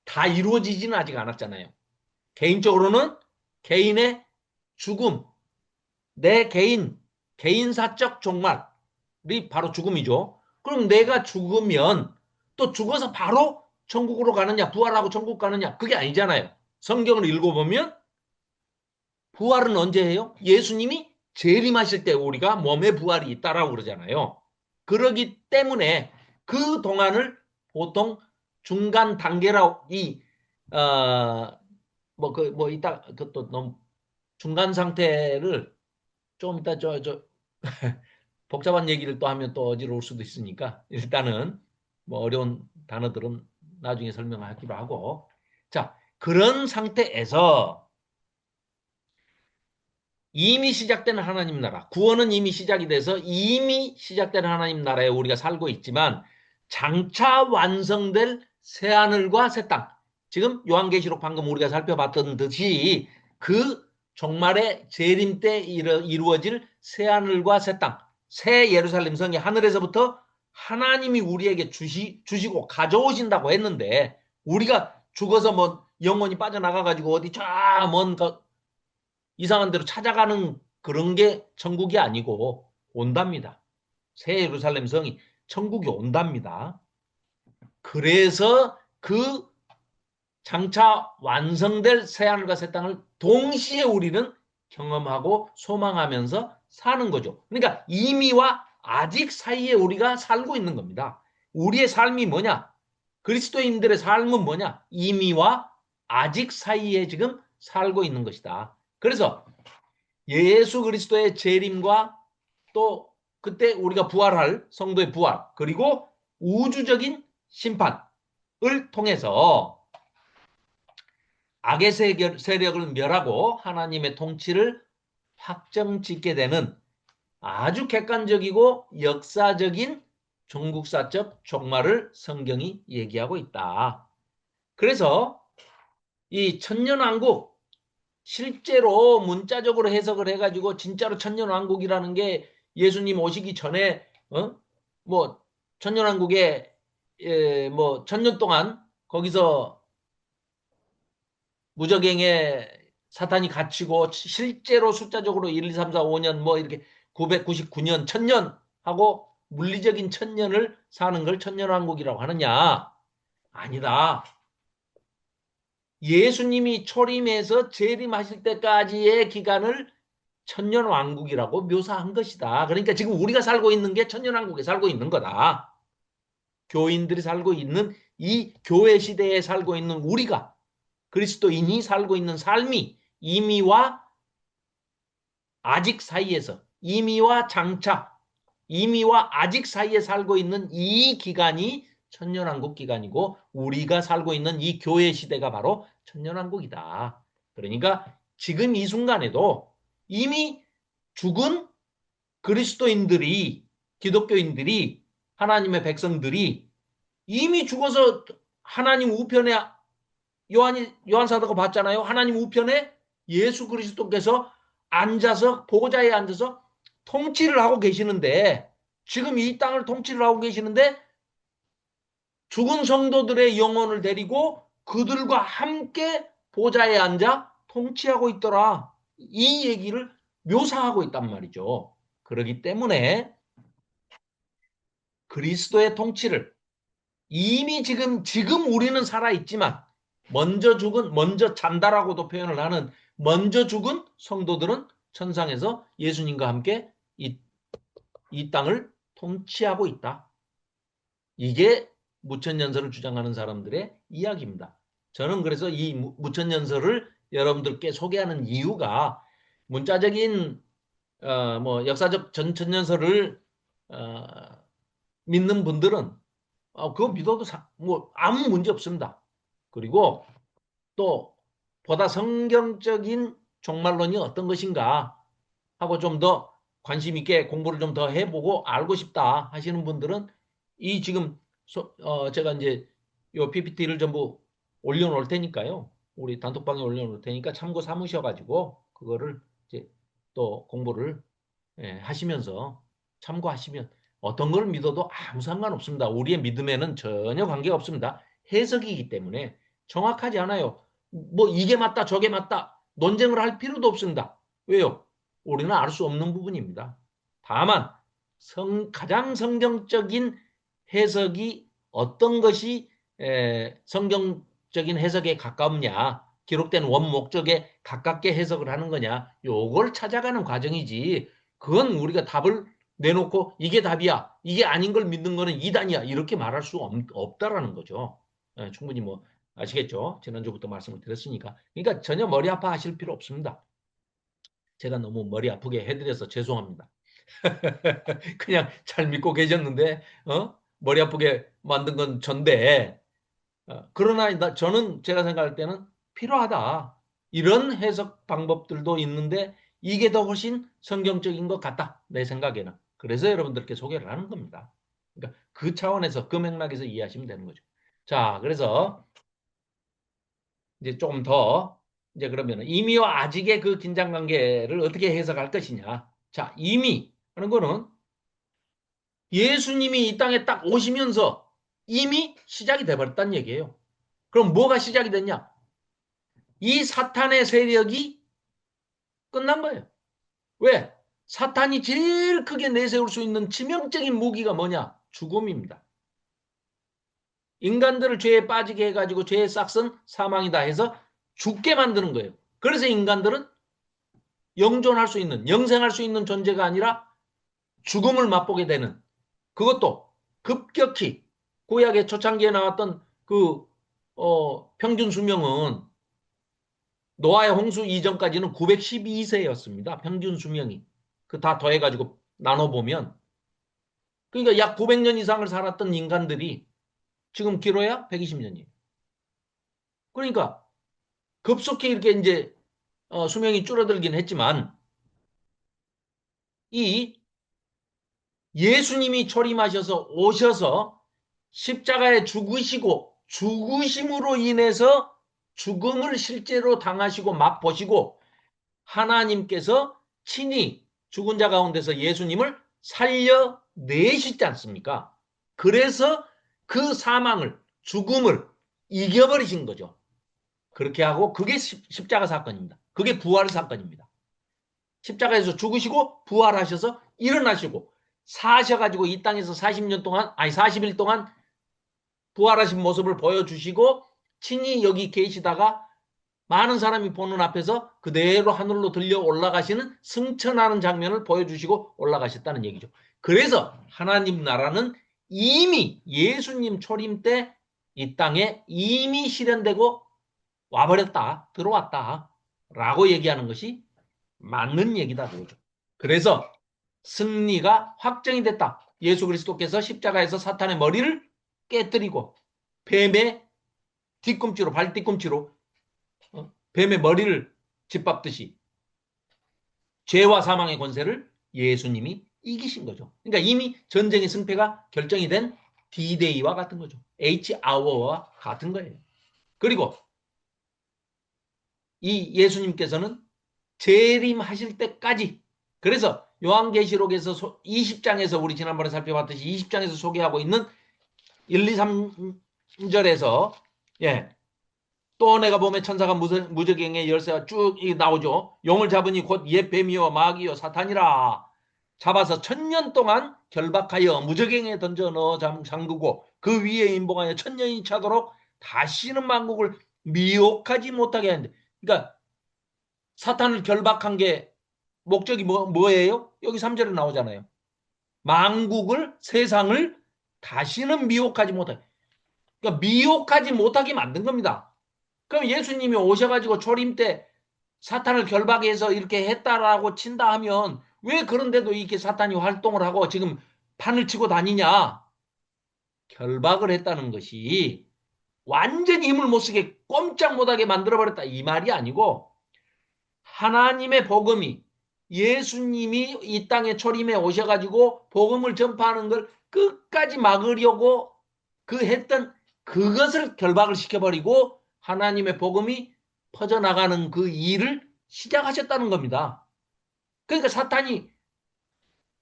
다 이루어지지는 아직 않았잖아요. 개인적으로는 개인의 죽음, 내 개인사적 종말이 바로 죽음이죠. 그럼 내가 죽으면 또 죽어서 바로 천국으로 가느냐, 부활하고 천국 가느냐, 그게 아니잖아요. 성경을 읽어보면 부활은 언제 해요? 예수님이 재림하실 때 우리가 몸의 부활이 있다라고 그러잖아요. 그러기 때문에 그 동안을 보통 중간 단계라고 이따 그것도 너무 중간 상태를 좀 이따 복잡한 얘기를 또 하면 또 어지러울 수도 있으니까 일단은 뭐 어려운 단어들은 나중에 설명하기로 하고, 자, 그런 상태에서 이미 시작된 하나님 나라, 구원은 이미 시작이 돼서 이미 시작된 하나님 나라에 우리가 살고 있지만 장차 완성될 새하늘과 새 땅, 지금 요한계시록 방금 우리가 살펴봤던 듯이 그 종말의 재림 때 이루어질 새하늘과 새 땅, 새 예루살렘 성이 하늘에서부터 하나님이 우리에게 주시고 가져오신다고 했는데 우리가 죽어서 뭐 영혼이 빠져나가가지고 어디 저먼 이상한 데로 찾아가는 그런 게 천국이 아니고 온답니다. 새 예루살렘 성이 천국이 온답니다. 그래서 그 장차 완성될 새하늘과 새 땅을 동시에 우리는 경험하고 소망하면서 사는 거죠. 그러니까 이미와 아직 사이에 우리가 살고 있는 겁니다. 우리의 삶이 뭐냐? 그리스도인들의 삶은 뭐냐? 이미와 아직 사이에 지금 살고 있는 것이다. 그래서 예수 그리스도의 재림과 또 그때 우리가 부활할 성도의 부활 그리고 우주적인 심판을 통해서 악의 세력을 멸하고 하나님의 통치를 확정짓게 되는 아주 객관적이고 역사적인 종국사적 종말을 성경이 얘기하고 있다. 그래서 이 천년왕국 실제로 문자적으로 해석을 해가지고 진짜로 천년왕국이라는 게 예수님 오시기 전에 뭐 천년왕국에 뭐 천년 동안 거기서 무적행에 사탄이 갇히고 실제로 숫자적으로 1, 2, 3, 4, 5년 뭐 이렇게 999년, 천년 하고 물리적인 천년을 사는 걸 천년왕국이라고 하느냐? 아니다. 예수님이 초림해서 재림하실 때까지의 기간을 천년왕국이라고 묘사한 것이다. 그러니까 지금 우리가 살고 있는 게 천년왕국에 살고 있는 거다. 교인들이 살고 있는 이 교회 시대에 살고 있는 우리가 그리스도인이 살고 있는 삶이 이미와 아직 사이에서 이미와 장차 이미와 아직 사이에 살고 있는 이 기간이 천년왕국 기간이고 우리가 살고 있는 이 교회 시대가 바로 천년왕국이다. 그러니까 지금 이 순간에도 이미 죽은 그리스도인들이 기독교인들이 하나님의 백성들이 이미 죽어서 하나님 우편에 요한 사도가 봤잖아요. 하나님 우편에 예수 그리스도께서 앉아서 보좌에 앉아서 통치를 하고 계시는데 지금 이 땅을 통치를 하고 계시는데 죽은 성도들의 영혼을 데리고 그들과 함께 보좌에 앉아 통치하고 있더라. 이 얘기를 묘사하고 있단 말이죠. 그렇기 때문에 그리스도의 통치를 이미 지금 우리는 살아있지만 먼저 잔다라고도 표현을 하는 먼저 죽은 성도들은 천상에서 예수님과 함께 이 땅을 통치하고 있다. 이게 무천연설을 주장하는 사람들의 이야기입니다. 저는 그래서 이 무천연설을 여러분들께 소개하는 이유가 문자적인 뭐 역사적 전천연설을 어, 믿는 분들은 그거 믿어도 뭐 아무 문제 없습니다. 그리고 또 보다 성경적인 종말론이 어떤 것인가 하고 좀 더 관심 있게 공부를 좀 더 해보고 알고 싶다 하시는 분들은 이 지금 제가 이제 요 PPT를 전부 올려놓을 테니까요. 우리 단톡방에 올려놓을 테니까 참고 삼으셔가지고 그거를 이제 또 공부를 하시면서 참고하시면 어떤 걸 믿어도 아무 상관없습니다. 우리의 믿음에는 전혀 관계가 없습니다. 해석이기 때문에 정확하지 않아요. 뭐 이게 맞다 저게 맞다 논쟁을 할 필요도 없습니다. 왜요? 우리는 알 수 없는 부분입니다. 다만 가장 성경적인 해석이 어떤 것이 성경적인 해석에 가까우냐 기록된 원목적에 가깝게 해석을 하는 거냐 요걸 찾아가는 과정이지 그건 우리가 답을 내놓고 이게 답이야 이게 아닌 걸 믿는 거는 이단이야 이렇게 말할 수 없다라는 거죠. 충분히 뭐 아시겠죠? 지난주부터 말씀을 드렸으니까. 그러니까 전혀 머리 아파하실 필요 없습니다. 제가 너무 머리 아프게 해드려서 죄송합니다. 그냥 잘 믿고 계셨는데 머리 아프게 만든 건 전데 그러나 저는 제가 생각할 때는 필요하다. 이런 해석 방법들도 있는데 이게 더 훨씬 성경적인 것 같다. 내 생각에는. 그래서 여러분들께 소개를 하는 겁니다. 그러니까 그 차원에서 그 맥락에서 이해하시면 되는 거죠. 자, 그래서 이제 조금 더 이제 그러면 이미와 아직의 그 긴장 관계를 어떻게 해석할 것이냐. 자, 이미 하는 거는 예수님이 이 땅에 딱 오시면서 이미 시작이 돼버렸다는 얘기예요. 그럼 뭐가 시작이 됐냐? 이 사탄의 세력이 끝난 거예요. 왜? 사탄이 제일 크게 내세울 수 있는 치명적인 무기가 뭐냐? 죽음입니다. 인간들을 죄에 빠지게 해가지고 죄의 싹은 사망이다 해서 죽게 만드는 거예요. 그래서 인간들은 영존할 수 있는, 영생할 수 있는 존재가 아니라 죽음을 맛보게 되는 그것도 급격히 구약의 초창기에 나왔던 그 평균 수명은 노아의 홍수 이전까지는 912세였습니다. 평균 수명이. 그 다 더해가지고 나눠보면. 그러니까 약 900년 이상을 살았던 인간들이 지금 길어야 120년이에요. 그러니까 급속히 이렇게 이제 수명이 줄어들긴 했지만 이 예수님이 초림하셔서 오셔서 십자가에 죽으시고 죽으심으로 인해서 죽음을 실제로 당하시고 맛보시고 하나님께서 친히 죽은 자 가운데서 예수님을 살려내시지 않습니까? 그래서 그 사망을, 죽음을 이겨버리신 거죠. 그렇게 하고 그게 십자가 사건입니다. 그게 부활 사건입니다. 십자가에서 죽으시고 부활하셔서 일어나시고 사셔가지고 이 땅에서 40년 동안, 아니 40일 동안 부활하신 모습을 보여주시고 친히 여기 계시다가 많은 사람이 보는 앞에서 그대로 하늘로 들려 올라가시는 승천하는 장면을 보여주시고 올라가셨다는 얘기죠. 그래서 하나님 나라는 이미 예수님 초림 때 이 땅에 이미 실현되고 와버렸다, 들어왔다 라고 얘기하는 것이 맞는 얘기다 그거죠. 그래서 승리가 확정이 됐다. 예수 그리스도께서 십자가에서 사탄의 머리를 깨뜨리고 뱀의 뒤꿈치로, 발 뒤꿈치로 뱀의 머리를 짓밟듯이 죄와 사망의 권세를 예수님이 이기신 거죠. 그러니까 이미 전쟁의 승패가 결정이 된 D-Day와 같은 거죠. H-Hour와 같은 거예요. 그리고 이 예수님께서는 재림하실 때까지, 그래서 요한계시록에서 20장에서 우리 지난번에 살펴봤듯이 20장에서 소개하고 있는 1, 2, 3절에서 또 내가 보면 천사가 무저갱의 열쇠가 쭉 나오죠. 용을 잡으니 곧 옛 뱀이요 마귀요 사탄이라. 잡아서 1000년 동안 결박하여 무저갱에 던져 넣어 잠그고 그 위에 인봉하여 1000년이 차도록 다시는 만국을 미혹하지 못하게 하는데, 그러니까 사탄을 결박한 게 목적이 뭐예요? 여기 3절에 나오잖아요. 만국을, 세상을 다시는 미혹하지 못하게. 그러니까 미혹하지 못하게 만든 겁니다. 그럼 예수님이 오셔가지고 초림 때 사탄을 결박해서 이렇게 했다라고 친다 하면 왜 그런데도 이렇게 사탄이 활동을 하고 지금 판을 치고 다니냐? 결박을 했다는 것이 완전히 힘을 못 쓰게 꼼짝 못하게 만들어버렸다 이 말이 아니고, 하나님의 복음이, 예수님이 이 땅에 초림해 오셔가지고 복음을 전파하는 걸 끝까지 막으려고 그 했던 그것을 결박을 시켜버리고 하나님의 복음이 퍼져나가는 그 일을 시작하셨다는 겁니다. 그러니까 사탄이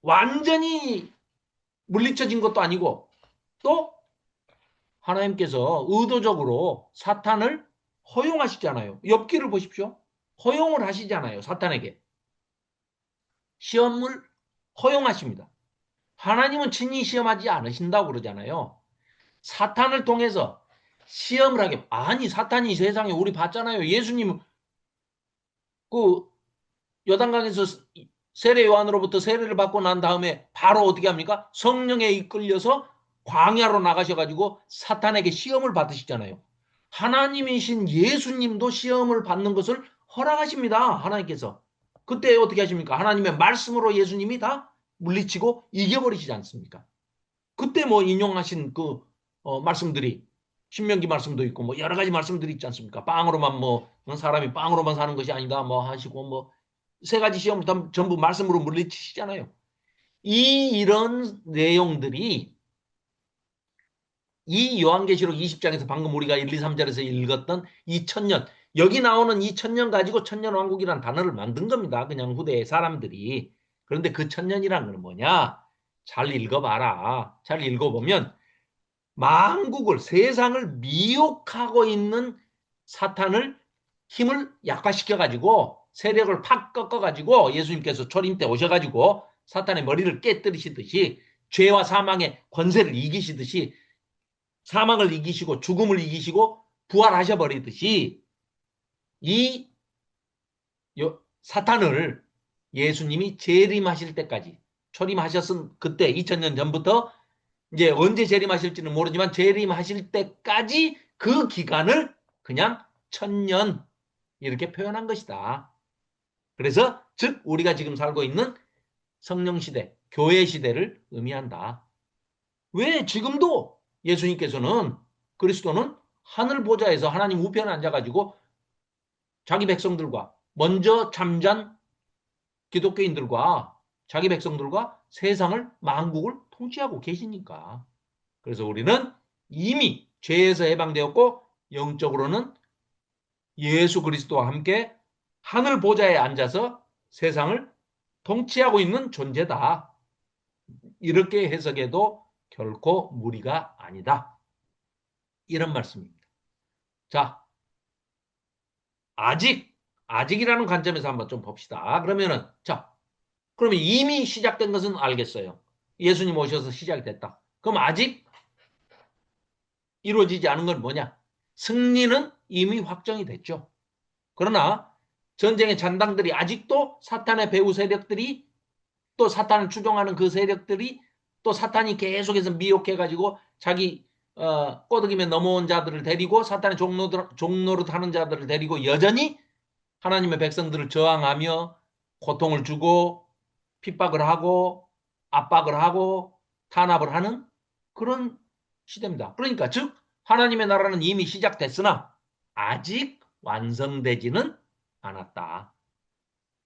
완전히 물리쳐진 것도 아니고, 또 하나님께서 의도적으로 사탄을 허용하시잖아요. 욥기를 보십시오. 허용을 하시잖아요. 사탄에게. 시험을 허용하십니다. 하나님은 친히 시험하지 않으신다고 그러잖아요. 사탄을 통해서 시험을 하게. 아니, 사탄이 세상에 우리 봤잖아요. 예수님 그 요단강에서 세례 요한으로부터 세례를 받고 난 다음에 바로 어떻게 합니까? 성령에 이끌려서 광야로 나가셔가지고 사탄에게 시험을 받으시잖아요. 하나님이신 예수님도 시험을 받는 것을 허락하십니다. 하나님께서. 그때 어떻게 하십니까? 하나님의 말씀으로 예수님이 다 물리치고 이겨버리시지 않습니까? 그때 뭐 인용하신 그 말씀들이 신명기 말씀도 있고 뭐 여러 가지 말씀들이 있지 않습니까? 빵으로만 뭐 사람이 빵으로만 사는 것이 아니다 뭐 하시고 뭐 세 가지 시험을 전부 말씀으로 물리치시잖아요. 이런 내용들이 이 요한계시록 20장에서 방금 우리가 1, 2, 3절에서 읽었던 이 천년, 여기 나오는 이 천년 가지고 천년왕국이라는 단어를 만든 겁니다. 그냥 후대의 사람들이. 그런데 그 천년이란 건 뭐냐? 잘 읽어봐라. 잘 읽어보면 만국을, 세상을 미혹하고 있는 사탄을 힘을 약화시켜가지고 세력을 팍 꺾어가지고 예수님께서 초림 때 오셔가지고 사탄의 머리를 깨뜨리시듯이 죄와 사망의 권세를 이기시듯이 사망을 이기시고 죽음을 이기시고 부활하셔버리듯이 이 사탄을 예수님이 재림하실 때까지, 초림하셨은 그때 2000년 전부터 이제 언제 재림하실지는 모르지만 재림하실 때까지 그 기간을 그냥 1000년, 이렇게 표현한 것이다. 그래서 즉 우리가 지금 살고 있는 성령 시대, 교회 시대를 의미한다. 왜 지금도 예수님께서는 그리스도는 하늘 보좌에서 하나님 우편에 앉아가지고 자기 백성들과 먼저 잠잔 기독교인들과 자기 백성들과 세상을 만국을 통치하고 계시니까. 그래서 우리는 이미 죄에서 해방되었고 영적으로는 예수 그리스도와 함께 하늘 보좌에 앉아서 세상을 통치하고 있는 존재다. 이렇게 해석해도 결코 무리가 아니다. 이런 말씀입니다. 자, 아직이라는 관점에서 한번 좀 봅시다. 그러면 이미 시작된 것은 알겠어요. 예수님 오셔서 시작이 됐다. 그럼 아직 이루어지지 않은 건 뭐냐? 승리는 이미 확정이 됐죠. 그러나 전쟁의 잔당들이 아직도 사탄의 배후 세력들이 또 사탄을 추종하는 그 세력들이 또 사탄이 계속해서 미혹해가지고 자기 꼬드김에 넘어온 자들을 데리고 사탄의 종로로 하는 자들을 데리고 여전히 하나님의 백성들을 저항하며 고통을 주고 핍박을 하고 압박을 하고 탄압을 하는 그런 시대입니다. 그러니까 즉 하나님의 나라는 이미 시작됐으나 아직 완성되지는 않았다.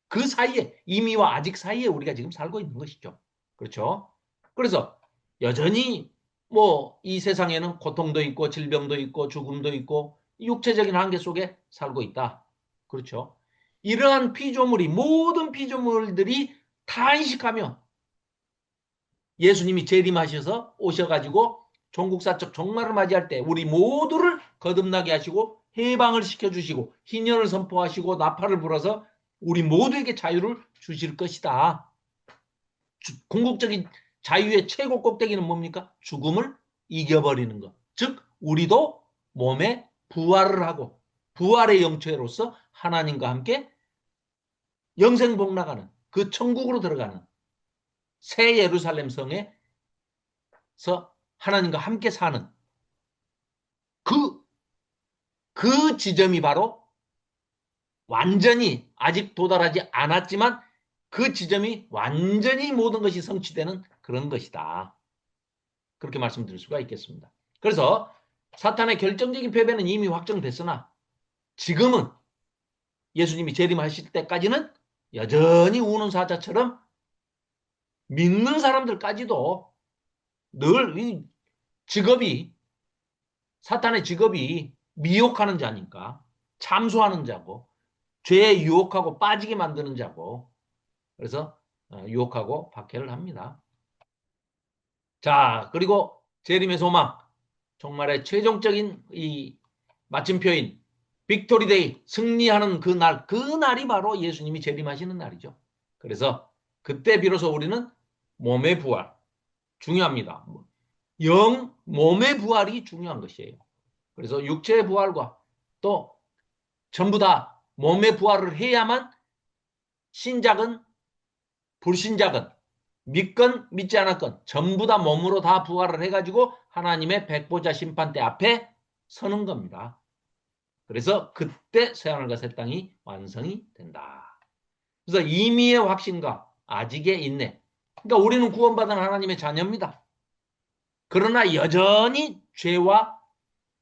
그 사이에 이미와 아직 사이에 우리가 지금 살고 있는 것이죠. 그렇죠? 그래서 여전히 뭐 이 세상에는 고통도 있고 질병도 있고 죽음도 있고 육체적인 한계 속에 살고 있다. 그렇죠? 이러한 피조물이 모든 피조물들이 탄식하며 예수님이 재림하셔서 오셔가지고 종국사적 종말을 맞이할 때 우리 모두를 거듭나게 하시고 해방을 시켜주시고 희년을 선포하시고 나팔을 불어서 우리 모두에게 자유를 주실 것이다. 궁극적인 자유의 최고 꼭대기는 뭡니까? 죽음을 이겨버리는 것. 즉 우리도 몸에 부활을 하고 부활의 영체로서 하나님과 함께 영생복락하는 그 천국으로 들어가는 새 예루살렘 성에서 하나님과 함께 사는 그, 그 지점이 바로 완전히 아직 도달하지 않았지만 그 지점이 완전히 모든 것이 성취되는 그런 것이다. 그렇게 말씀드릴 수가 있겠습니다. 그래서 사탄의 결정적인 패배는 이미 확정됐으나 지금은 예수님이 재림하실 때까지는 여전히 우는 사자처럼 믿는 사람들까지도 늘 이 직업이 사탄의 직업이 미혹하는 자니까 참소하는 자고 죄에 유혹하고 빠지게 만드는 자고 그래서 유혹하고 박해를 합니다. 자, 그리고 재림의 소망 정말의 최종적인 이 마침표인 빅토리데이 승리하는 그날이 바로 예수님이 재림하시는 날이죠. 그래서 그때 비로소 우리는 몸의 부활 중요합니다. 몸의 부활이 중요한 것이에요. 그래서 육체의 부활과 또 전부 다 몸의 부활을 해야만 신작은 불신작은 믿건 믿지 않았건 전부 다 몸으로 다 부활을 해가지고 하나님의 백보자 심판대 앞에 서는 겁니다. 그래서 그때 새하늘과 새 땅이 완성이 된다. 그래서 임의의 확신과 아직의 인내. 그러니까 우리는 구원받은 하나님의 자녀입니다. 그러나 여전히 죄와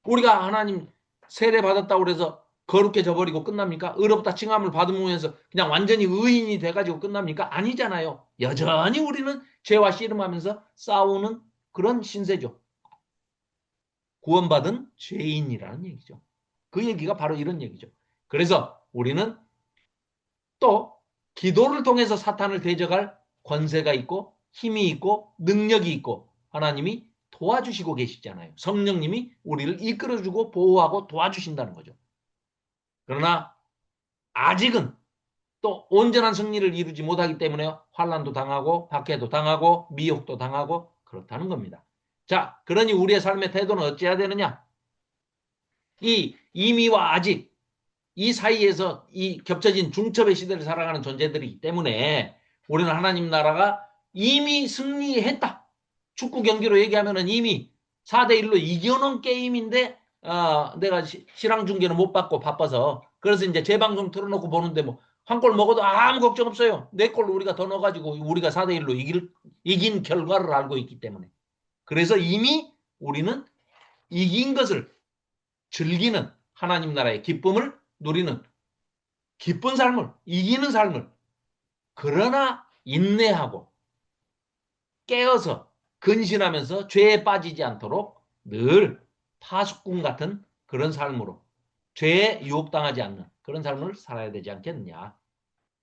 우리가 하나님 세례 받았다고 그래서 거룩해져 버리고 끝납니까? 의롭다 칭함을 받으면서 그냥 완전히 의인이 돼가지고 끝납니까? 아니잖아요. 여전히 우리는 죄와 씨름하면서 싸우는 그런 신세죠. 구원받은 죄인이라는 얘기죠. 그 얘기가 바로 이런 얘기죠. 그래서 우리는 또 기도를 통해서 사탄을 대적할 권세가 있고 힘이 있고 능력이 있고 하나님이 도와주시고 계시잖아요. 성령님이 우리를 이끌어주고 보호하고 도와주신다는 거죠. 그러나 아직은 또 온전한 승리를 이루지 못하기 때문에 환난도 당하고 박해도 당하고 미혹도 당하고 그렇다는 겁니다. 자, 그러니 우리의 삶의 태도는 어찌해야 되느냐? 이 이미와 아직 이 사이에서 이 겹쳐진 중첩의 시대를 살아가는 존재들이기 때문에 우리는 하나님 나라가 이미 승리했다. 축구 경기로 얘기하면 이미 4대1로 이겨놓은 게임인데 내가 실황 중계는 못 받고 바빠서 그래서 이제 재방송 틀어놓고 보는데 뭐 한 골 먹어도 아무 걱정 없어요. 네 골 우리가 더 넣어가지고 우리가 4대1로 이긴 결과를 알고 있기 때문에. 그래서 이미 우리는 이긴 것을 즐기는 하나님 나라의 기쁨을 누리는 기쁜 삶을, 이기는 삶을, 그러나 인내하고 깨어서 근신하면서 죄에 빠지지 않도록 늘 파수꾼 같은 그런 삶으로 죄에 유혹당하지 않는 그런 삶을 살아야 되지 않겠느냐.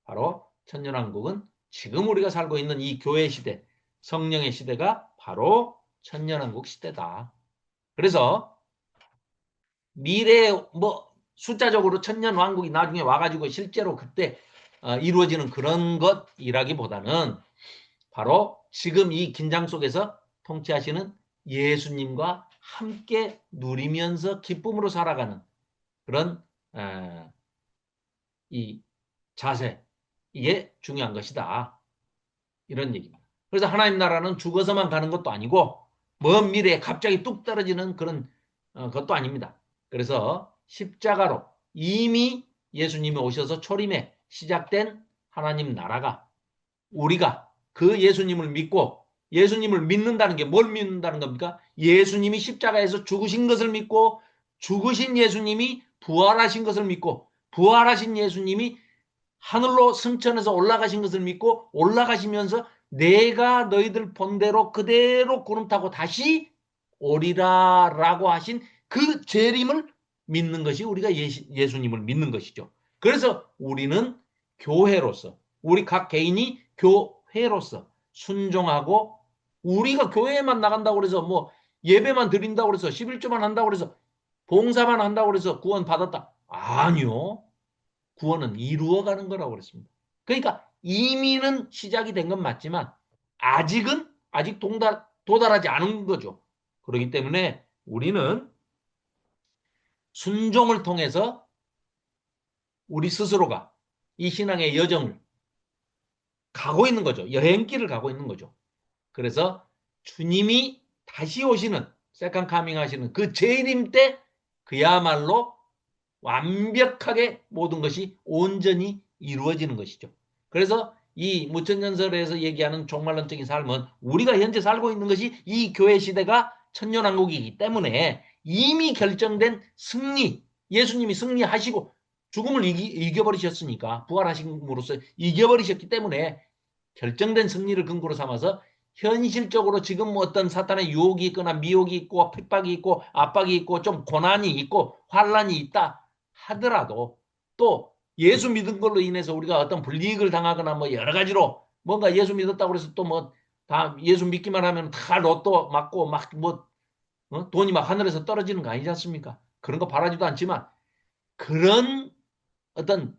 바로 천년왕국은 지금 우리가 살고 있는 이 교회 시대, 성령의 시대가 바로 천년왕국 시대다. 그래서 미래에 뭐 숫자적으로 천년왕국이 나중에 와가지고 실제로 그때 이루어지는 그런 것이라기보다는 바로 지금 이 긴장 속에서 통치하시는 예수님과 함께 누리면서 기쁨으로 살아가는 그런 이 자세, 이게 중요한 것이다. 이런 얘기입니다. 그래서 하나님 나라는 죽어서만 가는 것도 아니고 먼 미래에 갑자기 뚝 떨어지는 그런 것도 아닙니다. 그래서 십자가로 이미 예수님이 오셔서 초림에 시작된 하나님 나라가 우리가 그 예수님을 믿고 예수님을 믿는다는 게 뭘 믿는다는 겁니까? 예수님이 십자가에서 죽으신 것을 믿고 죽으신 예수님이 부활하신 것을 믿고 부활하신 예수님이 하늘로 승천해서 올라가신 것을 믿고 올라가시면서 내가 너희들 본대로 그대로 구름 타고 다시 오리라라고 하신 그 재림을 믿는 것이 우리가 예수님을 믿는 것이죠. 그래서 우리는 교회로서 우리 각 개인이 교회로서 순종하고 우리가 교회에만 나간다고 그래서 뭐 예배만 드린다고 그래서 11조만 한다고 그래서 봉사만 한다고 그래서 구원 받았다. 아니요. 구원은 이루어가는 거라고 그랬습니다. 그러니까 이미는 시작이 된 건 맞지만 아직은 아직 도달하지 않은 거죠. 그렇기 때문에 우리는 순종을 통해서 우리 스스로가 이 신앙의 여정을 가고 있는 거죠. 여행길을 가고 있는 거죠. 그래서 주님이 다시 오시는 세컨 카밍 하시는 그 재림 때 그야말로 완벽하게 모든 것이 온전히 이루어지는 것이죠. 그래서 이 무천년설에서 얘기하는 종말론적인 삶은 우리가 현재 살고 있는 것이 이 교회 시대가 천년왕국이기 때문에 이미 결정된 승리, 예수님이 승리하시고 죽음을 이겨버리셨으니까 부활하심으로써 이겨버리셨기 때문에 결정된 승리를 근거로 삼아서 현실적으로 지금 뭐 어떤 사탄의 유혹이 있거나 미혹이 있고 핍박이 있고 압박이 있고 좀 고난이 있고 환란이 있다 하더라도 또 예수 믿은 걸로 인해서 우리가 어떤 불이익을 당하거나 뭐 여러 가지로 뭔가 예수 믿었다고 해서 또 뭐 다 예수 믿기만 하면 다 로또 맞고 막 뭐 돈이 막 하늘에서 떨어지는 거 아니지 않습니까? 그런 거 바라지도 않지만 그런 어떤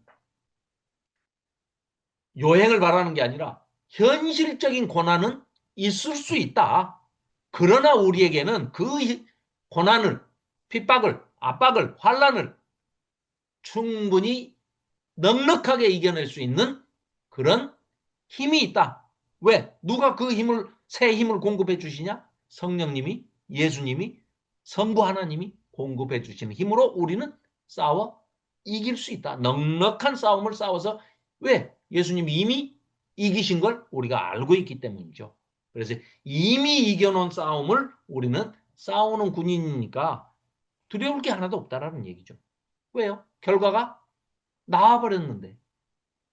요행을 바라는 게 아니라 현실적인 고난은 있을 수 있다. 그러나 우리에게는 그 고난을, 핍박을, 압박을, 환란을 충분히 넉넉하게 이겨낼 수 있는 그런 힘이 있다. 왜? 누가 그 힘을, 새 힘을 공급해 주시냐? 성령님이, 예수님이, 성부 하나님이 공급해 주시는 힘으로 우리는 싸워 이길 수 있다. 넉넉한 싸움을 싸워서 왜? 예수님이 이미 이기신 걸 우리가 알고 있기 때문이죠. 그래서 이미 이겨놓은 싸움을 우리는 싸우는 군인이니까 두려울 게 하나도 없다라는 얘기죠. 왜요? 결과가 나와버렸는데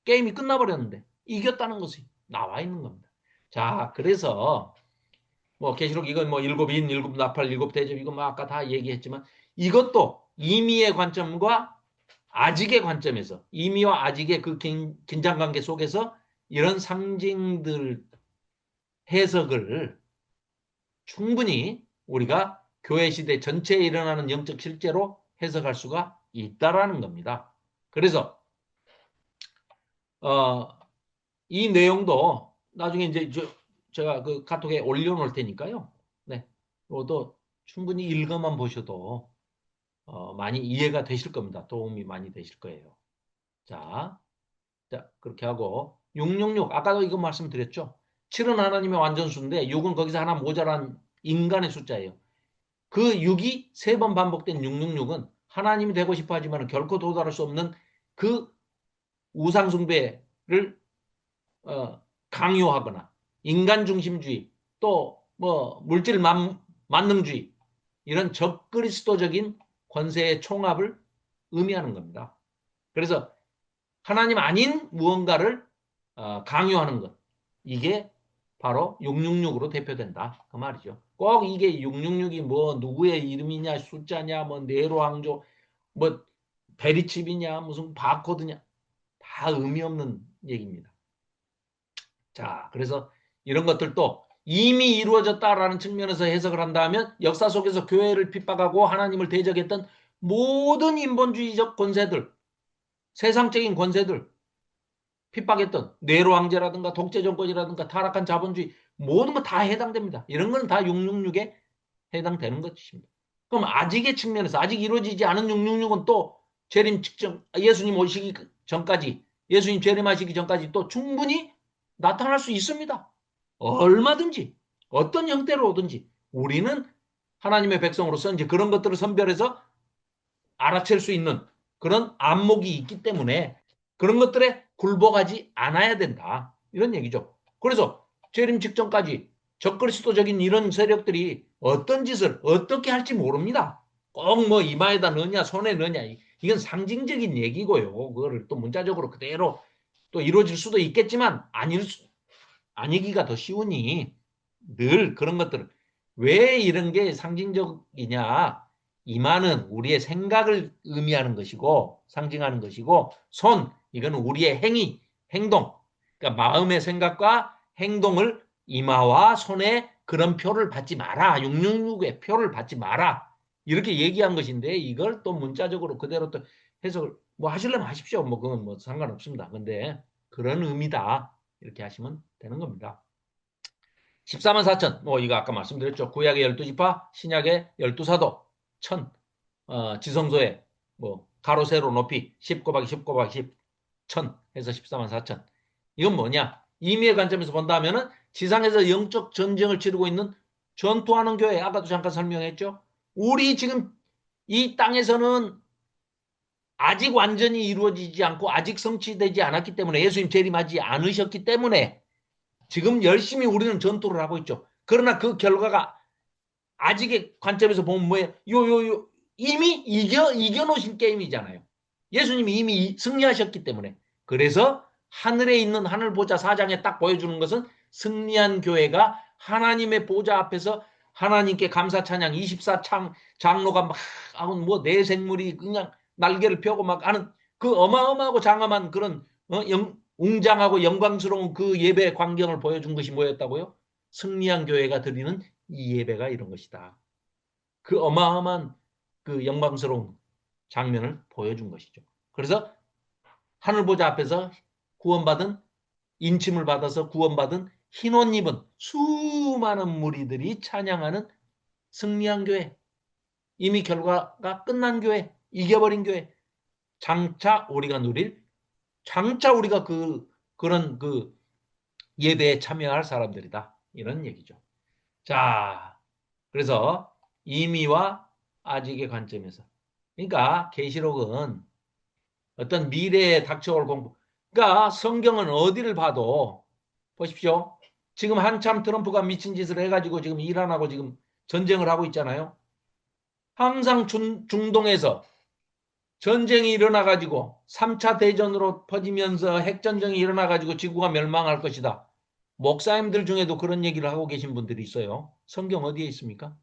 게임이 끝나버렸는데 이겼다는 것이 나와 있는 겁니다. 자, 그래서 뭐 계시록 이건 뭐 일곱 인, 일곱 나팔, 일곱 대접 이거 뭐 아까 다 얘기했지만 이것도 임의의 관점과 아직의 관점에서 임의와 아직의 그 긴장 관계 속에서 이런 상징들 해석을 충분히 우리가 교회 시대 전체에 일어나는 영적 실제로 해석할 수가 있다라는 겁니다. 그래서 이 내용도 나중에 이제 제가 그 카톡에 올려놓을 테니까요. 네, 이것도 충분히 읽어만 보셔도 많이 이해가 되실 겁니다. 도움이 많이 되실 거예요. 자, 그렇게 하고 666 아까도 이거 말씀드렸죠. 7은 하나님의 완전수인데 6은 거기서 하나 모자란 인간의 숫자예요. 그 6이 세 번 반복된 666은 하나님이 되고 싶어 하지만 결코 도달할 수 없는 그 우상숭배를 강요하거나 인간 중심주의 또 뭐 물질 만능주의 이런 적그리스도적인 권세의 총합을 의미하는 겁니다. 그래서 하나님 아닌 무언가를 강요하는 것 이게 바로 666으로 대표된다 그 말이죠. 꼭 이게 666이 뭐 누구의 이름이냐 숫자냐 뭐 네로왕조 뭐 베리칩이냐 무슨 바코드냐 다 의미 없는 얘기입니다. 자, 그래서 이런 것들도 이미 이루어졌다라는 측면에서 해석을 한다면 역사 속에서 교회를 핍박하고 하나님을 대적했던 모든 인본주의적 권세들, 세상적인 권세들, 핍박했던 네로 황제라든가 독재 정권이라든가 타락한 자본주의 모든 거 다 해당됩니다. 이런 건 다 666에 해당되는 것입니다. 그럼 아직의 측면에서 아직 이루어지지 않은 666은 또 재림 직전 예수님 오시기 전까지 예수님 재림하시기 전까지 또 충분히 나타날 수 있습니다. 얼마든지 어떤 형태로 오든지 우리는 하나님의 백성으로서 이제 그런 것들을 선별해서 알아챌 수 있는 그런 안목이 있기 때문에 그런 것들에 굴복하지 않아야 된다. 이런 얘기죠. 그래서 재림 직전까지 적그리스도적인 이런 세력들이 어떤 짓을 어떻게 할지 모릅니다. 꼭 뭐 이마에다 넣냐 손에 넣냐 이건 상징적인 얘기고요. 그거를 또 문자적으로 그대로 또 이루어질 수도 있겠지만 아니기가 더 쉬우니 늘 그런 것들을 왜 이런 게 상징적이냐 이마는 우리의 생각을 의미하는 것이고 상징하는 것이고 손 이거는 우리의 행위 행동 그러니까 마음의 생각과 행동을 이마와 손에 그런 표를 받지 마라 666의 표를 받지 마라 이렇게 얘기한 것인데 이걸 또 문자적으로 그대로 또 해석을 뭐 하시려면 하십시오 뭐 그건 뭐 상관없습니다 근데 그런 의미다 이렇게 하시면 되는 겁니다. 14만 4천, 뭐 이거 아까 말씀드렸죠. 구약의 12지파, 신약의 12사도, 천, 지성소에 뭐 가로 세로 높이 10 곱하기 10 곱하기 10, 천 해서 14만 4천. 이건 뭐냐? 임의의 관점에서 본다면은 지상에서 영적 전쟁을 치르고 있는 전투하는 교회, 아까도 잠깐 설명했죠. 우리 지금 이 땅에서는 아직 완전히 이루어지지 않고 아직 성취되지 않았기 때문에 예수님 재림하지 않으셨기 때문에 지금 열심히 우리는 전투를 하고 있죠. 그러나 그 결과가 아직의 관점에서 보면 뭐예요? 이미 이겨놓으신 게임이잖아요. 예수님이 이미 승리하셨기 때문에. 그래서 하늘에 있는 하늘 보좌 4장에 딱 보여주는 것은 승리한 교회가 하나님의 보좌 앞에서 하나님께 감사 찬양 24창 장로가 막 하고 뭐 내생물이 그냥 날개를 펴고 막 하는 그 어마어마하고 장엄한 그런 웅장하고 영광스러운 그 예배 광경을 보여준 것이 뭐였다고요? 승리한 교회가 드리는 이 예배가 이런 것이다. 그 어마어마한 그 영광스러운 장면을 보여준 것이죠. 그래서 하늘 보좌 앞에서 구원받은 인침을 받아서 구원받은 흰 옷 입은 수많은 무리들이 찬양하는 승리한 교회, 이미 결과가 끝난 교회, 이겨버린 교회, 장차 우리가 누릴, 장차 우리가 그런 그 예배에 참여할 사람들이다. 이런 얘기죠. 자, 그래서 이미와 아직의 관점에서. 그러니까 계시록은 어떤 미래에 닥쳐올 공부. 그러니까 성경은 어디를 봐도 보십시오. 지금 한참 트럼프가 미친 짓을 해가지고 지금 이란하고 지금 전쟁을 하고 있잖아요. 항상 중동에서 전쟁이 일어나가지고 3차 대전으로 퍼지면서 핵전쟁이 일어나가지고 지구가 멸망할 것이다. 목사님들 중에도 그런 얘기를 하고 계신 분들이 있어요. 성경 어디에 있습니까?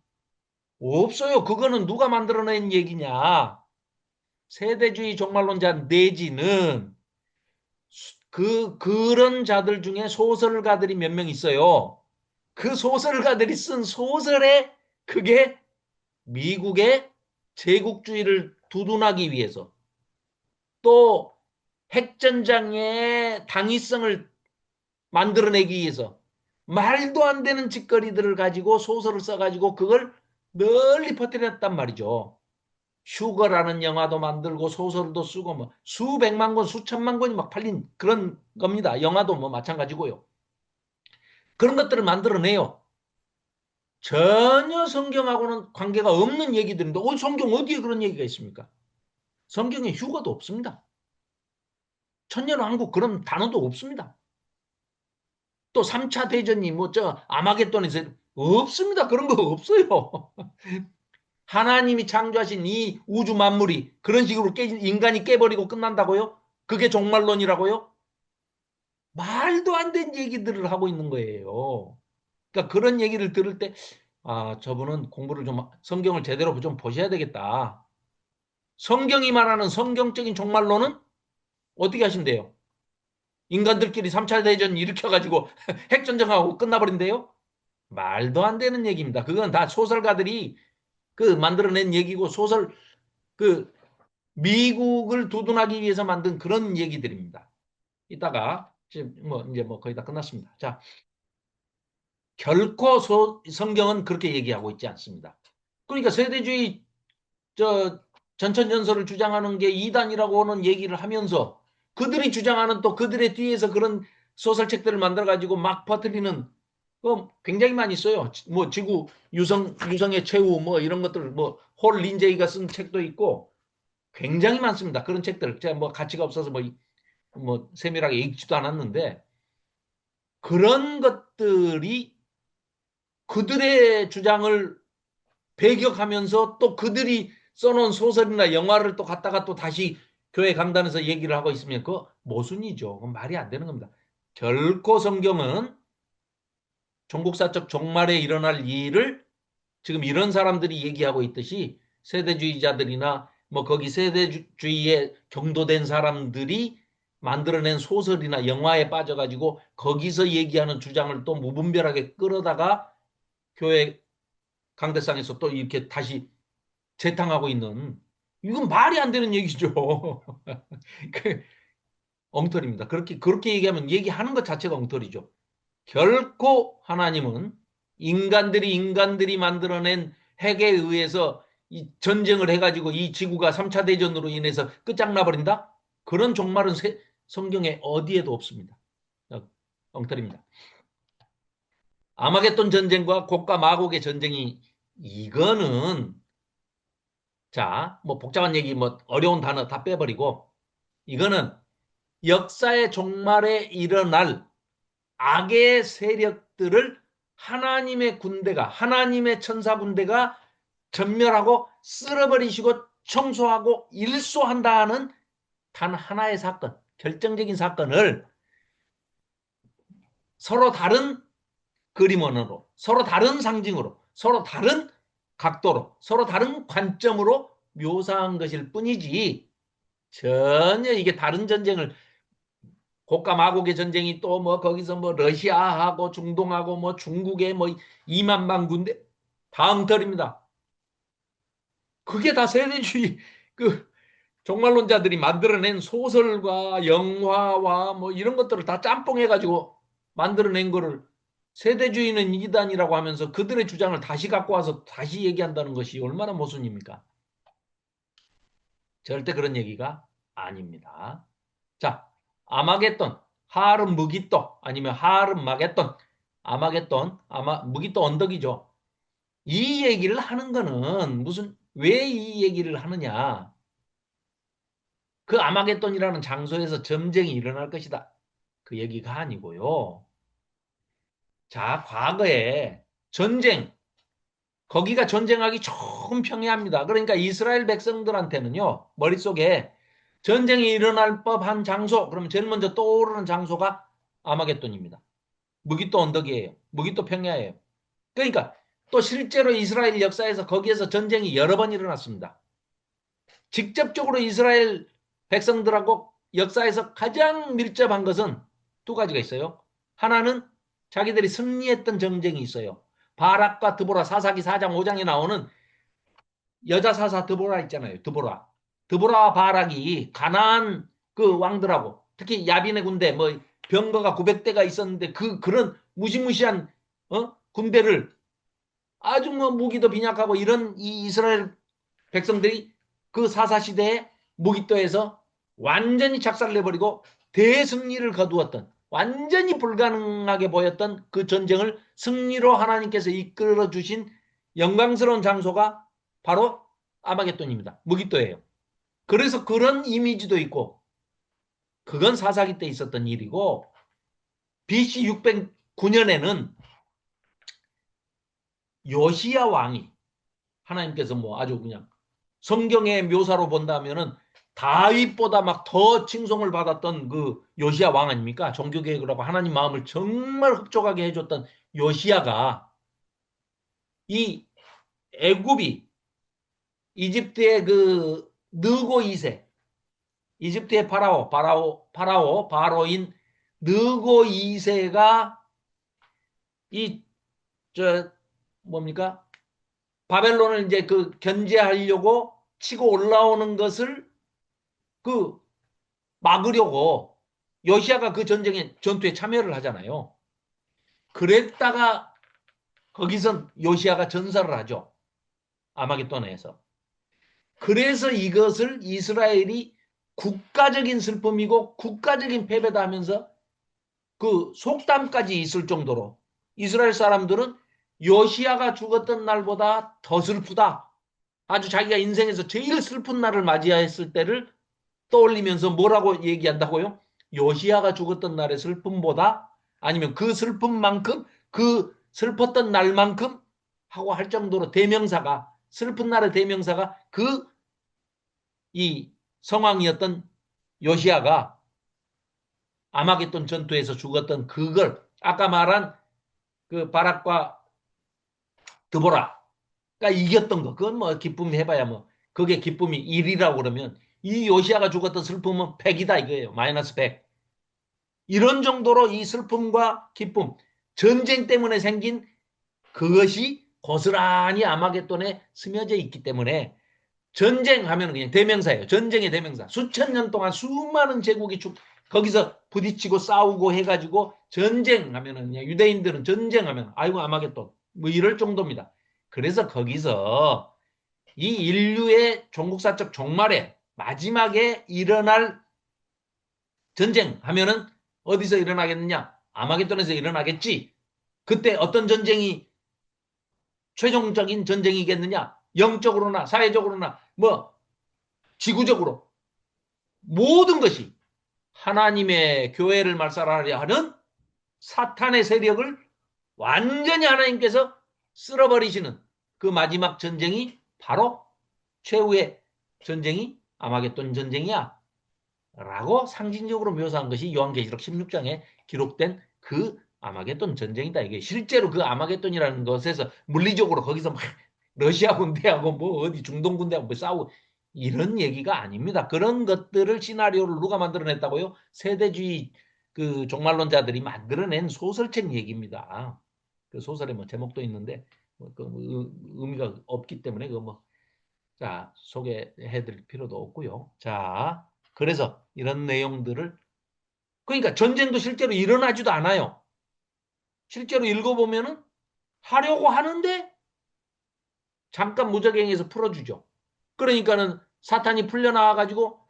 없어요. 그거는 누가 만들어낸 얘기냐. 세대주의 종말론자 내지는 그런 자들 중에 소설가들이 몇 명 있어요. 그 소설가들이 쓴 소설에 그게 미국의 제국주의를 두둔하기 위해서 또 핵전장의 당위성을 만들어내기 위해서 말도 안 되는 짓거리들을 가지고 소설을 써가지고 그걸 널리 퍼뜨렸단 말이죠. 슈거라는 영화도 만들고 소설도 쓰고 뭐 수백만 권, 수천만 권이 막 팔린 그런 겁니다. 영화도 뭐 마찬가지고요. 그런 것들을 만들어내요. 전혀 성경하고는 관계가 없는 얘기들인데 성경 어디에 그런 얘기가 있습니까? 성경에 휴거도 없습니다. 천년왕국 그런 단어도 없습니다. 또 3차 대전이 뭐 저 아마겟돈에서 없습니다. 그런 거 없어요. 하나님이 창조하신 이 우주 만물이 그런 식으로 인간이 깨버리고 끝난다고요? 그게 종말론이라고요? 말도 안 되는 얘기들을 하고 있는 거예요. 그러니까 그런 얘기를 들을 때, 아, 저분은 공부를 좀, 성경을 제대로 좀 보셔야 되겠다. 성경이 말하는 성경적인 종말론은 어떻게 하신대요? 인간들끼리 3차 대전 일으켜가지고 핵전쟁하고 끝나버린대요? 말도 안 되는 얘기입니다. 그건 다 소설가들이 그 만들어낸 얘기고 소설 그 미국을 두둔하기 위해서 만든 그런 얘기들입니다. 이따가 지금 뭐 이제 뭐 거의 다 끝났습니다. 자, 결코 성경은 그렇게 얘기하고 있지 않습니다. 그러니까 세대주의 저 전천전설을 주장하는 게 이단이라고는 얘기를 하면서 그들이 주장하는 또 그들의 뒤에서 그런 소설책들을 만들어 가지고 막 퍼뜨리는 굉장히 많이 있어요. 뭐 지구 유성의 최후 뭐 이런 것들 뭐홀 린제이가 쓴 책도 있고 굉장히 많습니다. 그런 책들 제가 뭐 가치가 없어서 뭐 세밀하게 읽지도 않았는데 그런 것들이 그들의 주장을 배격하면서 또 그들이 써놓은 소설이나 영화를 또 갖다가 또 다시 교회 강단에서 얘기를 하고 있으면 그거 모순이죠. 그건 말이 안 되는 겁니다. 결코 성경은 종국사적 종말에 일어날 일을 지금 이런 사람들이 얘기하고 있듯이 세대주의자들이나 뭐 거기 세대주의에 경도된 사람들이 만들어낸 소설이나 영화에 빠져가지고 거기서 얘기하는 주장을 또 무분별하게 끌어다가 교회 강대상에서 또 이렇게 다시 재탕하고 있는 이건 말이 안 되는 얘기죠. 그 엉터리입니다. 그렇게 얘기하면 얘기하는 것 자체가 엉터리죠. 결코 하나님은 인간들이 만들어낸 핵에 의해서 이 전쟁을 해가지고 이 지구가 3차 대전으로 인해서 끝장나 버린다? 그런 종말은 성경에 어디에도 없습니다. 엉터리입니다. 아마겟돈 전쟁과 곡과 마곡의 전쟁이 이거는 자, 뭐 복잡한 얘기 뭐 어려운 단어 다 빼버리고 이거는 역사의 종말에 일어날 악의 세력들을 하나님의 군대가 하나님의 천사 군대가 전멸하고 쓸어버리시고 청소하고 일소한다는 단 하나의 사건, 결정적인 사건을 서로 다른 그림원으로, 서로 다른 상징으로, 서로 다른 각도로, 서로 다른 관점으로 묘사한 것일 뿐이지 전혀 이게 다른 전쟁을 고가 마곡의 전쟁이 또 뭐 거기서 뭐 러시아하고 중동하고 뭐 중국의 뭐 2만 만 군대 다엉터리입니다. 그게 다 세대주의 그 종말론자들이 만들어낸 소설과 영화와 뭐 이런 것들을 다 짬뽕해가지고 만들어낸 거를 세대주의는 이단이라고 하면서 그들의 주장을 다시 갖고 와서 다시 얘기한다는 것이 얼마나 모순입니까? 절대 그런 얘기가 아닙니다. 자, 아마겟돈, 하름 무기또 아니면 하름 마겟돈, 아마겟돈, 무기또 언덕이죠. 이 얘기를 하는 거는 왜 이 얘기를 하느냐? 그 아마겟돈이라는 장소에서 전쟁이 일어날 것이다. 그 얘기가 아니고요. 자, 과거에 전쟁, 거기가 전쟁하기 좋은 평야입니다. 그러니까 이스라엘 백성들한테는요, 머릿속에 전쟁이 일어날 법한 장소, 그러면 제일 먼저 떠오르는 장소가 아마겟돈입니다. 무기또 언덕이에요. 무기또 평야예요. 그러니까 또 실제로 이스라엘 역사에서 거기에서 전쟁이 여러 번 일어났습니다. 직접적으로 이스라엘 백성들하고 역사에서 가장 밀접한 것은 두 가지가 있어요. 하나는 자기들이 승리했던 전쟁이 있어요. 바락과 드보라 사사기 4장 5장에 나오는 여자 사사 드보라 있잖아요. 드보라와 바락이 가나안 그 왕들하고 특히 야빈의 군대 뭐 병거가 900대가 있었는데 그런 무시무시한 군대를 아주 뭐 무기도 빈약하고 이런 이 이스라엘 백성들이 그 사사 시대에 무기또에서 완전히 작살내버리고 대승리를 거두었던 완전히 불가능하게 보였던 그 전쟁을 승리로 하나님께서 이끌어 주신 영광스러운 장소가 바로 아마겟돈입니다. 무기또예요. 그래서 그런 이미지도 있고, 그건 사사기 때 있었던 일이고, BC 609년에는 요시야 왕이, 하나님께서 뭐 아주 그냥 성경의 묘사로 본다면은 다윗보다 막 더 칭송을 받았던 그 요시야 왕 아닙니까? 종교개혁을 하고 하나님 마음을 정말 흡족하게 해줬던 요시야가 이 애굽이 이집트의 그 느고 2세, 이집트의 바로인 느고 2세가 이 저 뭡니까? 바벨론을 이제 그 견제하려고 치고 올라오는 것을 그 막으려고 요시아가 그 전투에 참여를 하잖아요. 그랬다가 거기서 요시아가 전사를 하죠. 아마겟돈에서. 그래서 이것을 이스라엘이 국가적인 슬픔이고 국가적인 패배다 하면서 그 속담까지 있을 정도로 이스라엘 사람들은 요시아가 죽었던 날보다 더 슬프다. 아주 자기가 인생에서 제일 슬픈 날을 맞이했을 때를 떠올리면서 뭐라고 얘기한다고요? 요시아가 죽었던 날의 슬픔보다 아니면 그 슬픔만큼 그 슬펐던 날만큼 하고 할 정도로 대명사가 슬픈 날의 대명사가 그 이 성왕이었던 요시아가 아마겟돈 전투에서 죽었던 그걸 아까 말한 그 바락과 드보라가 이겼던 거 그건 뭐 기쁨이 해봐야 뭐 그게 기쁨이 1이라고 그러면 이 요시아가 죽었던 슬픔은 100이다 이거예요. 마이너스 100. 이런 정도로 이 슬픔과 기쁨, 전쟁 때문에 생긴 그것이 고스란히 아마겟돈에 스며져 있기 때문에 전쟁하면 그냥 대명사예요. 전쟁의 대명사. 수천 년 동안 수많은 제국이 거기서 부딪히고 싸우고 해가지고 전쟁하면은 그냥 유대인들은 전쟁하면 아이고 아마겟돈 뭐 이럴 정도입니다. 그래서 거기서 이 인류의 종국사적 종말에 마지막에 일어날 전쟁 하면은 어디서 일어나겠느냐? 아마겟돈에서 일어나겠지. 그때 어떤 전쟁이 최종적인 전쟁이겠느냐? 영적으로나 사회적으로나 뭐 지구적으로 모든 것이 하나님의 교회를 말살하려 하는 사탄의 세력을 완전히 하나님께서 쓸어버리시는 그 마지막 전쟁이 바로 최후의 전쟁이 아마겟돈 전쟁이야. 라고 상징적으로 묘사한 것이 요한계시록 16장에 기록된 그 아마겟돈 전쟁이다. 이게 실제로 그 아마겟돈이라는 것에서 물리적으로 거기서 막 러시아 군대하고 뭐 어디 중동 군대하고 뭐 싸우고 이런 얘기가 아닙니다. 그런 것들을 시나리오를 누가 만들어냈다고요? 세대주의 그 종말론자들이 만들어낸 소설책 얘기입니다. 그 소설에 뭐 제목도 있는데 뭐그 의미가 없기 때문에 그 뭐 자 소개해드릴 필요도 없고요. 자 그래서 이런 내용들을 그러니까 전쟁도 실제로 일어나지도 않아요. 실제로 읽어보면은 하려고 하는데 잠깐 무적행에서 풀어주죠. 그러니까는 사탄이 풀려나와가지고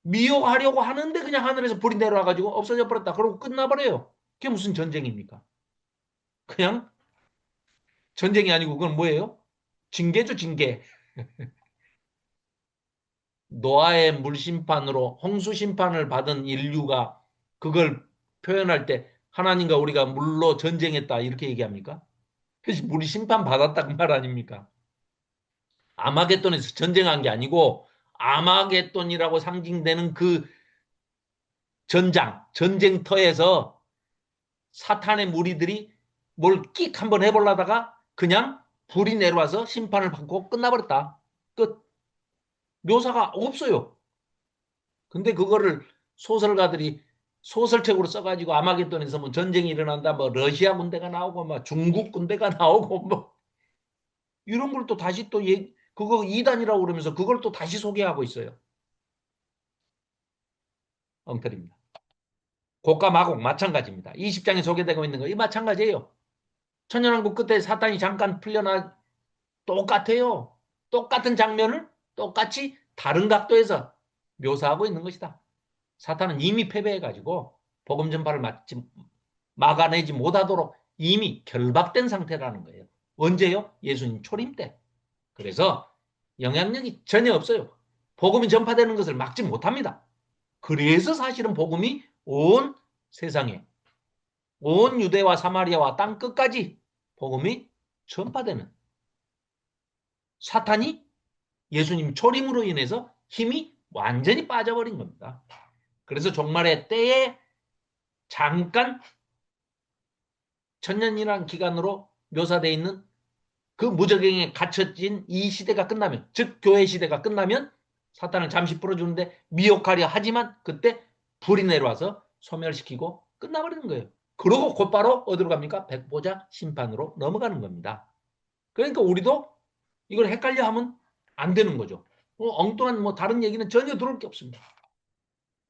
미혹하려고 하는데 그냥 하늘에서 불이 내려와가지고 없어져 버렸다. 그러고 끝나버려요. 그게 무슨 전쟁입니까? 그냥 전쟁이 아니고 그건 뭐예요? 징계죠, 징계. 노아의 물심판으로 홍수심판을 받은 인류가 그걸 표현할 때 하나님과 우리가 물로 전쟁했다 이렇게 얘기합니까? 그래서 물이 심판받았다고 말 아닙니까? 아마겟돈에서 전쟁한 게 아니고 아마겟돈이라고 상징되는 그 전쟁터에서 사탄의 무리들이 뭘 끽 한번 해보려다가 그냥 불이 내려와서 심판을 받고 끝나버렸다. 끝. 묘사가 없어요. 근데 그거를 소설가들이 소설책으로 써가지고 아마겟돈에서 뭐 전쟁이 일어난다, 뭐 러시아 군대가 나오고, 뭐 중국 군대가 나오고, 뭐 이런 걸 또 다시 또 그거 이단이라고 그러면서 그걸 또 다시 소개하고 있어요. 엉터리입니다. 고가 마곡 마찬가지입니다. 20장에 소개되고 있는 거 이 마찬가지예요. 천년왕국 끝에 사탄이 잠깐 풀려나 똑같아요. 똑같은 장면을 똑같이 다른 각도에서 묘사하고 있는 것이다. 사탄은 이미 패배해가지고 복음 전파를 막아내지 못하도록 이미 결박된 상태라는 거예요. 언제요? 예수님 초림 때. 그래서 영향력이 전혀 없어요. 복음이 전파되는 것을 막지 못합니다. 그래서 사실은 복음이 온 세상에, 온 유대와 사마리아와 땅 끝까지 복음이 전파되는, 사탄이 예수님 초림으로 인해서 힘이 완전히 빠져버린 겁니다. 그래서 종말의 때에 잠깐 천년이라는 기간으로 묘사되어 있는 그 무적행에 갇혀진 이 시대가 끝나면, 즉 교회 시대가 끝나면 사탄을 잠시 풀어주는데 미혹하려 하지만 그때 불이 내려와서 소멸시키고 끝나버리는 거예요. 그러고 곧바로 어디로 갑니까? 백보자 심판으로 넘어가는 겁니다. 그러니까 우리도 이걸 헷갈려 하면 안 되는 거죠. 엉뚱한 다른 얘기는 전혀 들을 게 없습니다.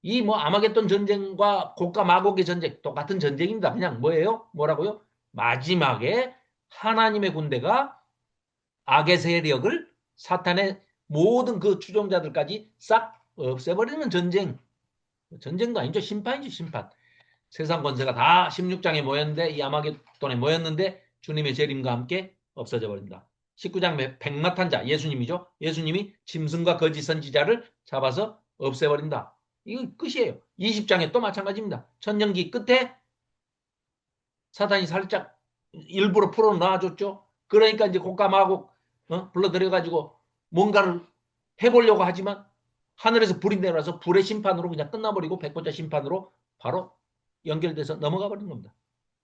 이 아마겟돈 전쟁과 곡과 마곡의 전쟁 똑같은 전쟁입니다. 그냥 뭐예요? 뭐라고요? 마지막에 하나님의 군대가 악의 세력을, 사탄의 모든 그 추종자들까지 싹 없애버리는 전쟁. 전쟁도 아니죠. 심판이죠. 심판. 세상 권세가 다 16장에 모였는데, 이 아마겟돈에 모였는데 주님의 재림과 함께 없어져 버린다. 19장 백마탄자 예수님이죠. 예수님이 짐승과 거짓 선지자를 잡아서 없애버린다. 이거 끝이에요. 20장에 또 마찬가지입니다. 천년기 끝에 사탄이 살짝 일부러 풀어놔줬죠. 그러니까 이제 곶감하고 불러들여가지고 뭔가를 해보려고 하지만 하늘에서 불이 내려와서 불의 심판으로 그냥 끝나버리고 백보자 심판으로 바로 연결돼서 넘어가 버린 겁니다.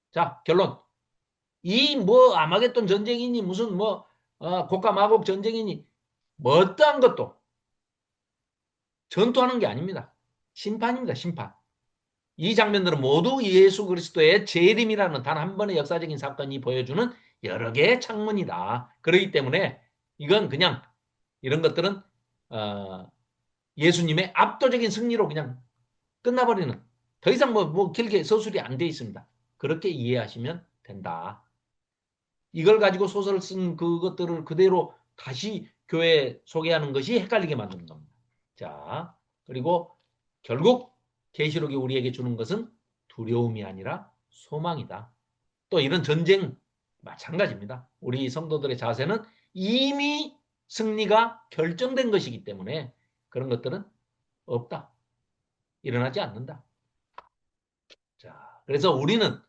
자, 결론. 이 아마겟돈 전쟁이니 무슨 곶감하고 전쟁이니 어떠한 것도 전투하는 게 아닙니다. 심판입니다. 심판. 이 장면들은 모두 예수 그리스도의 재림이라는 단 한 번의 역사적인 사건이 보여주는 여러 개의 창문이다. 그렇기 때문에 이건 그냥 이런 것들은 예수님의 압도적인 승리로 그냥 끝나버리는, 더 이상 길게 서술이 안 돼 있습니다. 그렇게 이해하시면 된다. 이걸 가지고 소설을 쓴 그것들을 그대로 다시 교회에 소개하는 것이 헷갈리게 만드는 겁니다. 자, 그리고 결국 계시록이 우리에게 주는 것은 두려움이 아니라 소망이다. 또 이런 전쟁 마찬가지입니다. 우리 성도들의 자세는 이미 승리가 결정된 것이기 때문에 그런 것들은 없다. 일어나지 않는다. 자, 그래서 우리는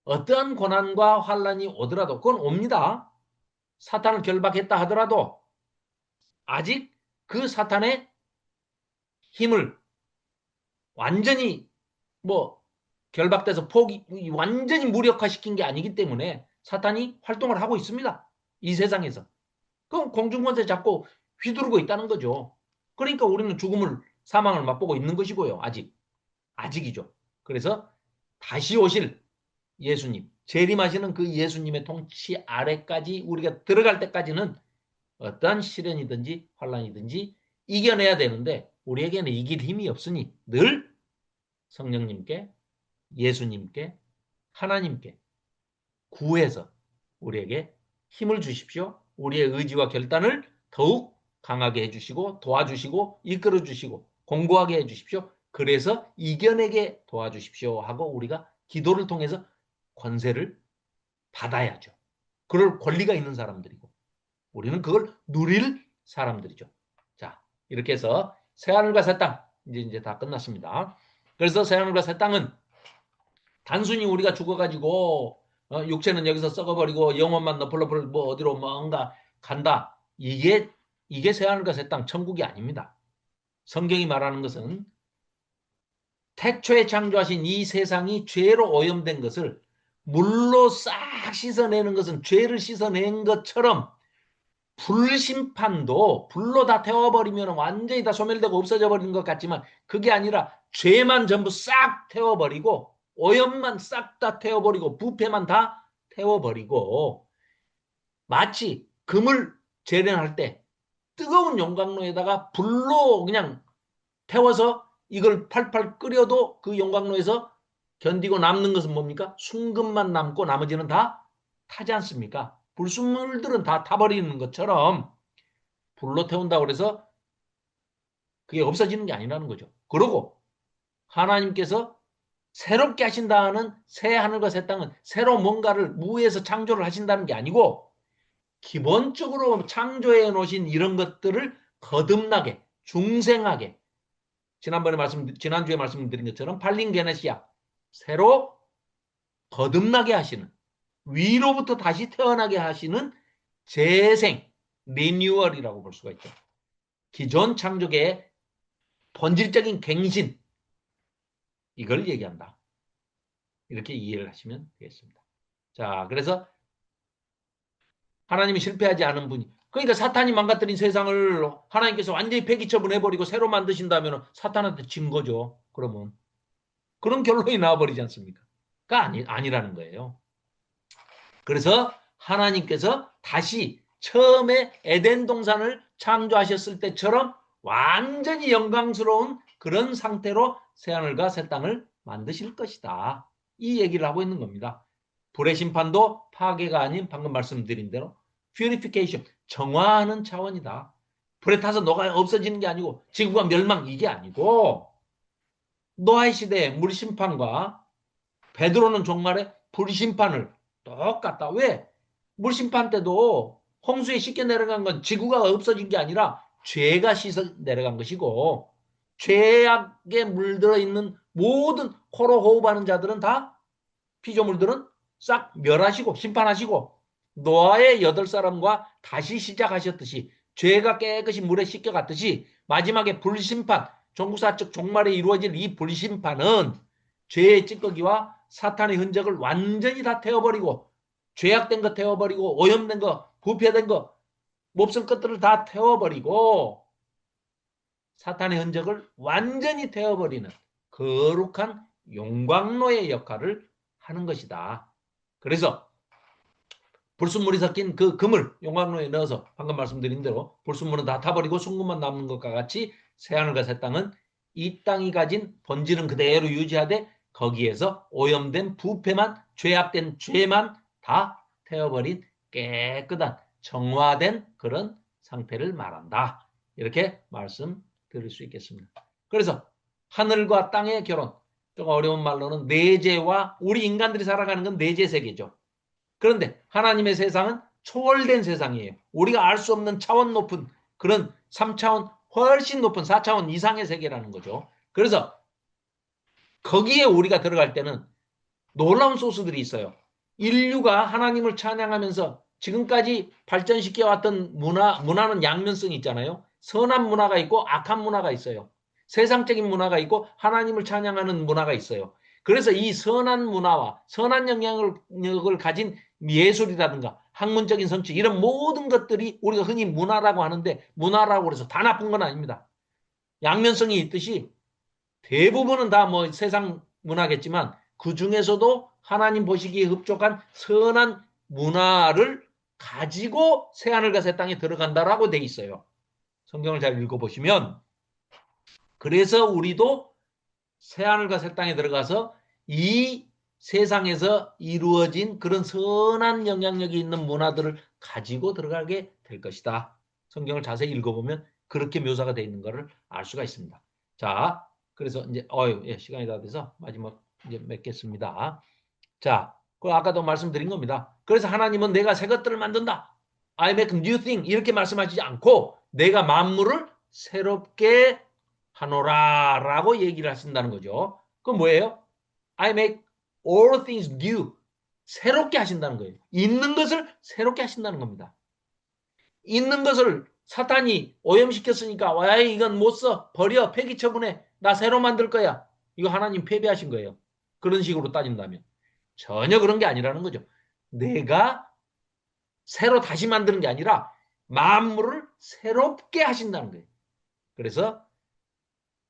어떠한 고난과 환란이 오더라도 그건 옵니다. 사탄을 결박했다 하더라도 아직 그 사탄의 힘을 완전히 결박돼서 완전히 무력화시킨 게 아니기 때문에 사탄이 활동을 하고 있습니다. 이 세상에서. 그럼 공중권세 잡고 휘두르고 있다는 거죠. 그러니까 우리는 사망을 맛보고 있는 것이고요. 아직이죠. 그래서 다시 오실 예수님, 재림하시는 그 예수님의 통치 아래까지 우리가 들어갈 때까지는 어떠한 시련이든지 환란이든지 이겨내야 되는데 우리에게는 이길 힘이 없으니 늘 성령님께, 예수님께, 하나님께 구해서 우리에게 힘을 주십시오. 우리의 의지와 결단을 더욱 강하게 해주시고 도와주시고 이끌어주시고 공고하게 해주십시오. 그래서 이겨내게 도와주십시오 하고 우리가 기도를 통해서 권세를 받아야죠. 그럴 권리가 있는 사람들이고 우리는 그걸 누릴 사람들이죠. 자, 이렇게 해서 새하늘과 새 땅 이제 다 끝났습니다. 그래서 새하늘과 새 땅은 단순히 우리가 죽어가지고 육체는 여기서 썩어버리고 영혼만 너플너플 어디로 뭔가 간다. 이게 새하늘과 새 땅 천국이 아닙니다. 성경이 말하는 것은 태초에 창조하신 이 세상이 죄로 오염된 것을 물로 싹 씻어내는 것은 죄를 씻어낸 것처럼 불심판도 불로 다 태워버리면 완전히 다 소멸되고 없어져 버리는 것 같지만 그게 아니라 죄만 전부 싹 태워버리고 오염만 싹 다 태워버리고 부패만 다 태워버리고 마치 금을 재련할 때 뜨거운 용광로에다가 불로 그냥 태워서 이걸 팔팔 끓여도 그 용광로에서 견디고 남는 것은 뭡니까? 순금만 남고 나머지는 다 타지 않습니까? 불순물들은 다 타버리는 것처럼 불로 태운다고 해서 그게 없어지는 게 아니라는 거죠. 그러고 하나님께서 새롭게 하신다는 새 하늘과 새 땅은 새로 뭔가를 무에서 창조를 하신다는 게 아니고 기본적으로 창조해 놓으신 이런 것들을 거듭나게 중생하게 지난주에 말씀드린 것처럼 팔린게네시아 새로 거듭나게 하시는 위로부터 다시 태어나게 하시는 재생 리뉴얼이라고 볼 수가 있죠. 기존 창조계의 본질적인 갱신 이걸 얘기한다. 이렇게 이해를 하시면 되겠습니다. 자, 그래서 하나님이 실패하지 않은 분이 그러니까 사탄이 망가뜨린 세상을 하나님께서 완전히 폐기처분해버리고 새로 만드신다면 사탄한테 진 거죠. 그러면 그런 결론이 나와버리지 않습니까? 아니라는 거예요. 그래서 하나님께서 다시 처음에 에덴 동산을 창조하셨을 때처럼 완전히 영광스러운 그런 상태로 새하늘과 새 땅을 만드실 것이다. 이 얘기를 하고 있는 겁니다. 불의 심판도 파괴가 아닌 방금 말씀드린 대로 purification, 정화하는 차원이다. 불에 타서 녹아 없어지는 게 아니고 지구가 멸망 이게 아니고 노아의 시대의 물심판과 베드로는 종말에 불심판을 똑같다. 왜? 물심판 때도 홍수에 쉽게 내려간 건 지구가 없어진 게 아니라 죄가 씻어 내려간 것이고 죄악에 물들어 있는 모든 코로 호흡하는 자들은 다 피조물들은 싹 멸하시고 심판하시고 노아의 8사람과 다시 시작하셨듯이 죄가 깨끗이 물에 씻겨갔듯이 마지막에 불심판 종국사적 종말에 이루어질 이 불심판은 죄의 찌꺼기와 사탄의 흔적을 완전히 다 태워버리고 죄악된 거 태워버리고 오염된 거 부패된 거 몹쓸 것들을 다 태워버리고 사탄의 흔적을 완전히 태워버리는 거룩한 용광로의 역할을 하는 것이다. 그래서 불순물이 섞인 그 금을 용광로에 넣어서 방금 말씀드린 대로 불순물은 다 타버리고 순금만 남는 것과 같이 새하늘과 새 땅은 이 땅이 가진 본질은 그대로 유지하되 거기에서 오염된 부패만 죄악된 죄만 다 태워버린 깨끗한 정화된 그런 상태를 말한다. 이렇게 말씀드릴 수 있겠습니다. 그래서 하늘과 땅의 결혼, 좀 어려운 말로는 내재와 우리 인간들이 살아가는 건 내재 세계죠. 그런데 하나님의 세상은 초월된 세상이에요. 우리가 알 수 없는 차원 높은 그런 3차원 훨씬 높은 4차원 이상의 세계라는 거죠. 그래서 거기에 우리가 들어갈 때는 놀라운 소스들이 있어요. 인류가 하나님을 찬양하면서 지금까지 발전시켜왔던 문화는 양면성이 있잖아요. 선한 문화가 있고 악한 문화가 있어요. 세상적인 문화가 있고 하나님을 찬양하는 문화가 있어요. 그래서 이 선한 문화와 선한 영향력을 가진 예술이라든가 학문적인 성취 이런 모든 것들이 우리가 흔히 문화라고 하는데 문화라고 해서 다 나쁜 건 아닙니다. 양면성이 있듯이 대부분은 다 뭐 세상 문화겠지만 그 중에서도 하나님 보시기에 흡족한 선한 문화를 가지고 새하늘과 새 땅에 들어간다라고 돼 있어요. 성경을 잘 읽어보시면 그래서 우리도 새하늘과 새 땅에 들어가서 이 세상에서 이루어진 그런 선한 영향력이 있는 문화들을 가지고 들어가게 될 것이다. 성경을 자세히 읽어보면 그렇게 묘사가 되어 있는 것을 알 수가 있습니다. 자, 그래서 이제 시간이 다 돼서 마지막 이제 맺겠습니다. 자, 그 아까도 말씀드린 겁니다. 그래서 하나님은 내가 새 것들을 만든다. I make new thing 이렇게 말씀하시지 않고 내가 만물을 새롭게 하노라라고 얘기를 하신다는 거죠. 그건 뭐예요? I make all things new. 새롭게 하신다는 거예요. 있는 것을 새롭게 하신다는 겁니다. 있는 것을 사탄이 오염시켰으니까 와 이건 못 써. 버려. 폐기 처분해. 나 새로 만들 거야. 이거 하나님 패배하신 거예요. 그런 식으로 따진다면. 전혀 그런 게 아니라는 거죠. 내가 새로 다시 만드는 게 아니라 만물을 새롭게 하신다는 거예요. 그래서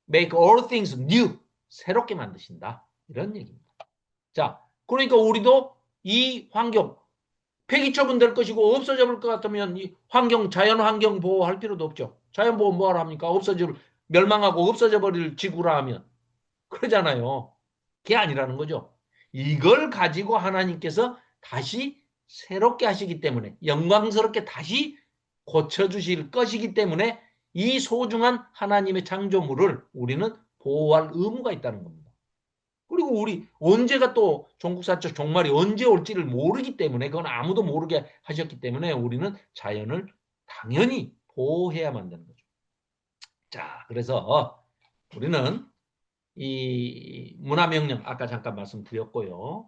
make all things new. 새롭게 만드신다. 이런 얘기입니다. 자, 그러니까 우리도 이 환경 폐기처분될 것이고 없어져 볼 것 같으면 이 환경, 자연환경 보호할 필요도 없죠. 자연보호 뭐하러 합니까? 멸망하고 없어져 버릴 지구라 하면. 그러잖아요. 그게 아니라는 거죠. 이걸 가지고 하나님께서 다시 새롭게 하시기 때문에 영광스럽게 다시 고쳐주실 것이기 때문에 이 소중한 하나님의 창조물을 우리는 보호할 의무가 있다는 겁니다. 그리고 우리 언제가 또 종국사적 종말이 언제 올지를 모르기 때문에 그건 아무도 모르게 하셨기 때문에 우리는 자연을 당연히 보호해야만 되는 거죠. 자, 그래서 우리는 이 문화명령 아까 잠깐 말씀드렸고요.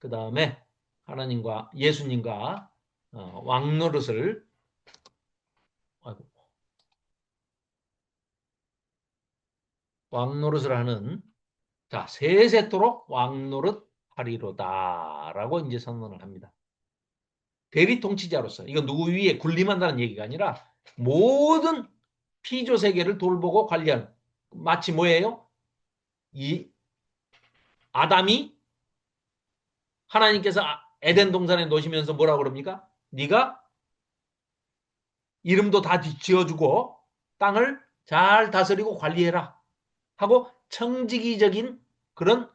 그 다음에 하나님과 예수님과 왕노릇을 아이고, 왕노릇을 하는 자 세세토록 왕노릇 하리로다라고 이제 선언을 합니다. 대리 통치자로서 이건 누구 위에 군림한다는 얘기가 아니라 모든 피조 세계를 돌보고 관리하는 마치 뭐예요? 이 아담이 하나님께서 에덴 동산에 놓으시면서 뭐라고 그럽니까? 네가 이름도 다 지어주고 땅을 잘 다스리고 관리해라 하고 청지기적인 그런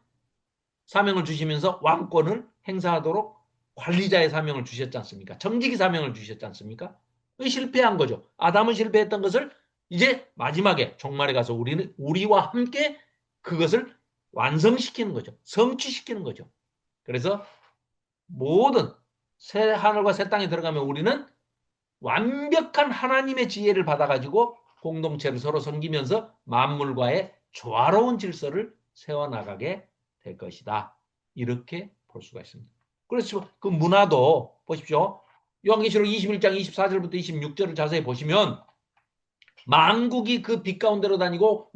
사명을 주시면서 왕권을 행사하도록 관리자의 사명을 주셨지 않습니까? 청지기 사명을 주셨지 않습니까? 실패한 거죠. 아담은 실패했던 것을 이제 마지막에 종말에 가서 우리와 함께 그것을 완성시키는 거죠. 성취시키는 거죠. 그래서 모든 새 하늘과 새 땅에 들어가면 우리는 완벽한 하나님의 지혜를 받아가지고 공동체를 서로 섬기면서 만물과의 조화로운 질서를 세워나가게 될 것이다. 이렇게 볼 수가 있습니다. 그래서 그 문화도 보십시오. 요한계시록 21장 24절부터 26절을 자세히 보시면 만국이 그 빛 가운데로 다니고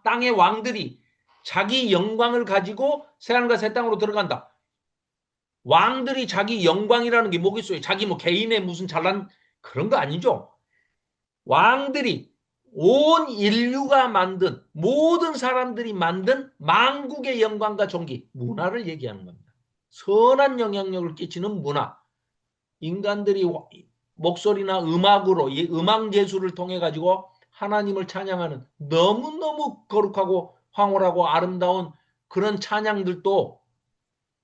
땅의 왕들이 자기 영광을 가지고 새하늘과 새 땅으로 들어간다. 왕들이 자기 영광이라는 게 뭐겠어요? 자기 뭐 개인의 무슨 잘난 그런 거 아니죠. 왕들이 온 인류가 만든 모든 사람들이 만든 만국의 영광과 존귀 문화를 얘기하는 겁니다. 선한 영향력을 끼치는 문화. 인간들이 목소리나 음악으로 이 음악 예술을 통해 가지고 하나님을 찬양하는 너무너무 거룩하고 황홀하고 아름다운 그런 찬양들도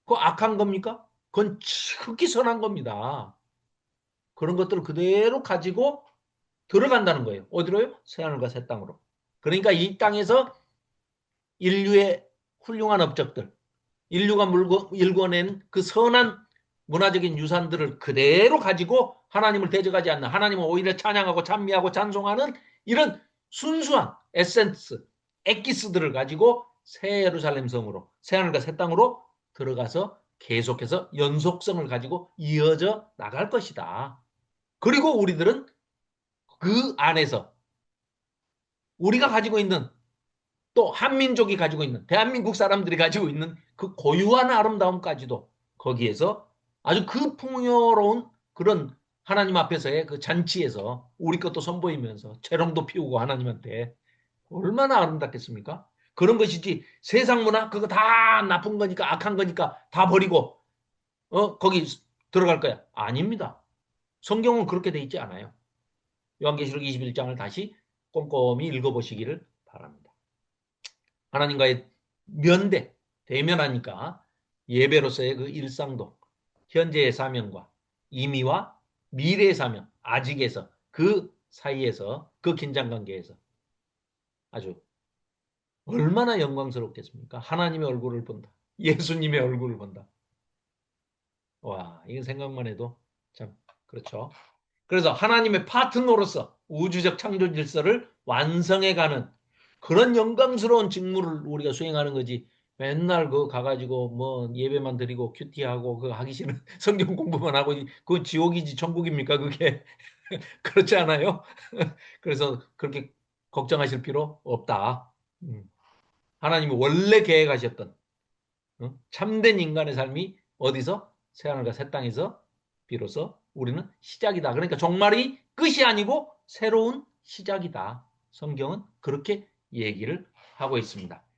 그 악한 겁니까? 그건 지극히 선한 겁니다. 그런 것들을 그대로 가지고 들어간다는 거예요. 어디로요? 새하늘과 새 땅으로. 그러니까 이 땅에서 인류의 훌륭한 업적들, 인류가 일궈낸 그 선한 문화적인 유산들을 그대로 가지고 하나님을 대적하지 않는 하나님을 오히려 찬양하고 찬미하고 찬송하는 이런 순수한 에센스, 엑기스들을 가지고 새 예루살렘 성으로 새하늘과 새 땅으로 들어가서 계속해서 연속성을 가지고 이어져 나갈 것이다. 그리고 우리들은 그 안에서 우리가 가지고 있는 또 한민족이 가지고 있는 대한민국 사람들이 가지고 있는 그 고유한 아름다움까지도 거기에서 아주 그 풍요로운 그런 하나님 앞에서의 그 잔치에서 우리 것도 선보이면서 재롱도 피우고 하나님한테 얼마나 아름답겠습니까? 그런 것이지 세상 문화 그거 다 나쁜 거니까 악한 거니까 다 버리고 거기 들어갈 거야. 아닙니다. 성경은 그렇게 돼 있지 않아요. 요한계시록 21장을 다시 꼼꼼히 읽어보시기를 바랍니다. 하나님과의 대면하니까 예배로서의 그 일상도 현재의 사명과 임의와 미래의 사명, 아직에서 그 사이에서 그 긴장 관계에서 아주 얼마나 영광스럽겠습니까? 하나님의 얼굴을 본다. 예수님의 얼굴을 본다. 와, 이건 생각만 해도 참 그렇죠. 그래서 하나님의 파트너로서 우주적 창조 질서를 완성해가는 그런 영광스러운 직무를 우리가 수행하는 거지. 맨날 그 가가지고 뭐 예배만 드리고 큐티하고 그 하기 싫은 성경 공부만 하고 그 지옥이지 천국입니까 그게 그렇지 않아요? 그래서 그렇게 걱정하실 필요 없다. 하나님이 원래 계획하셨던 참된 인간의 삶이 어디서 새하늘과 새 땅에서 비로소 우리는 시작이다. 그러니까 종말이 끝이 아니고 새로운 시작이다. 성경은 그렇게 얘기를 하고 있습니다.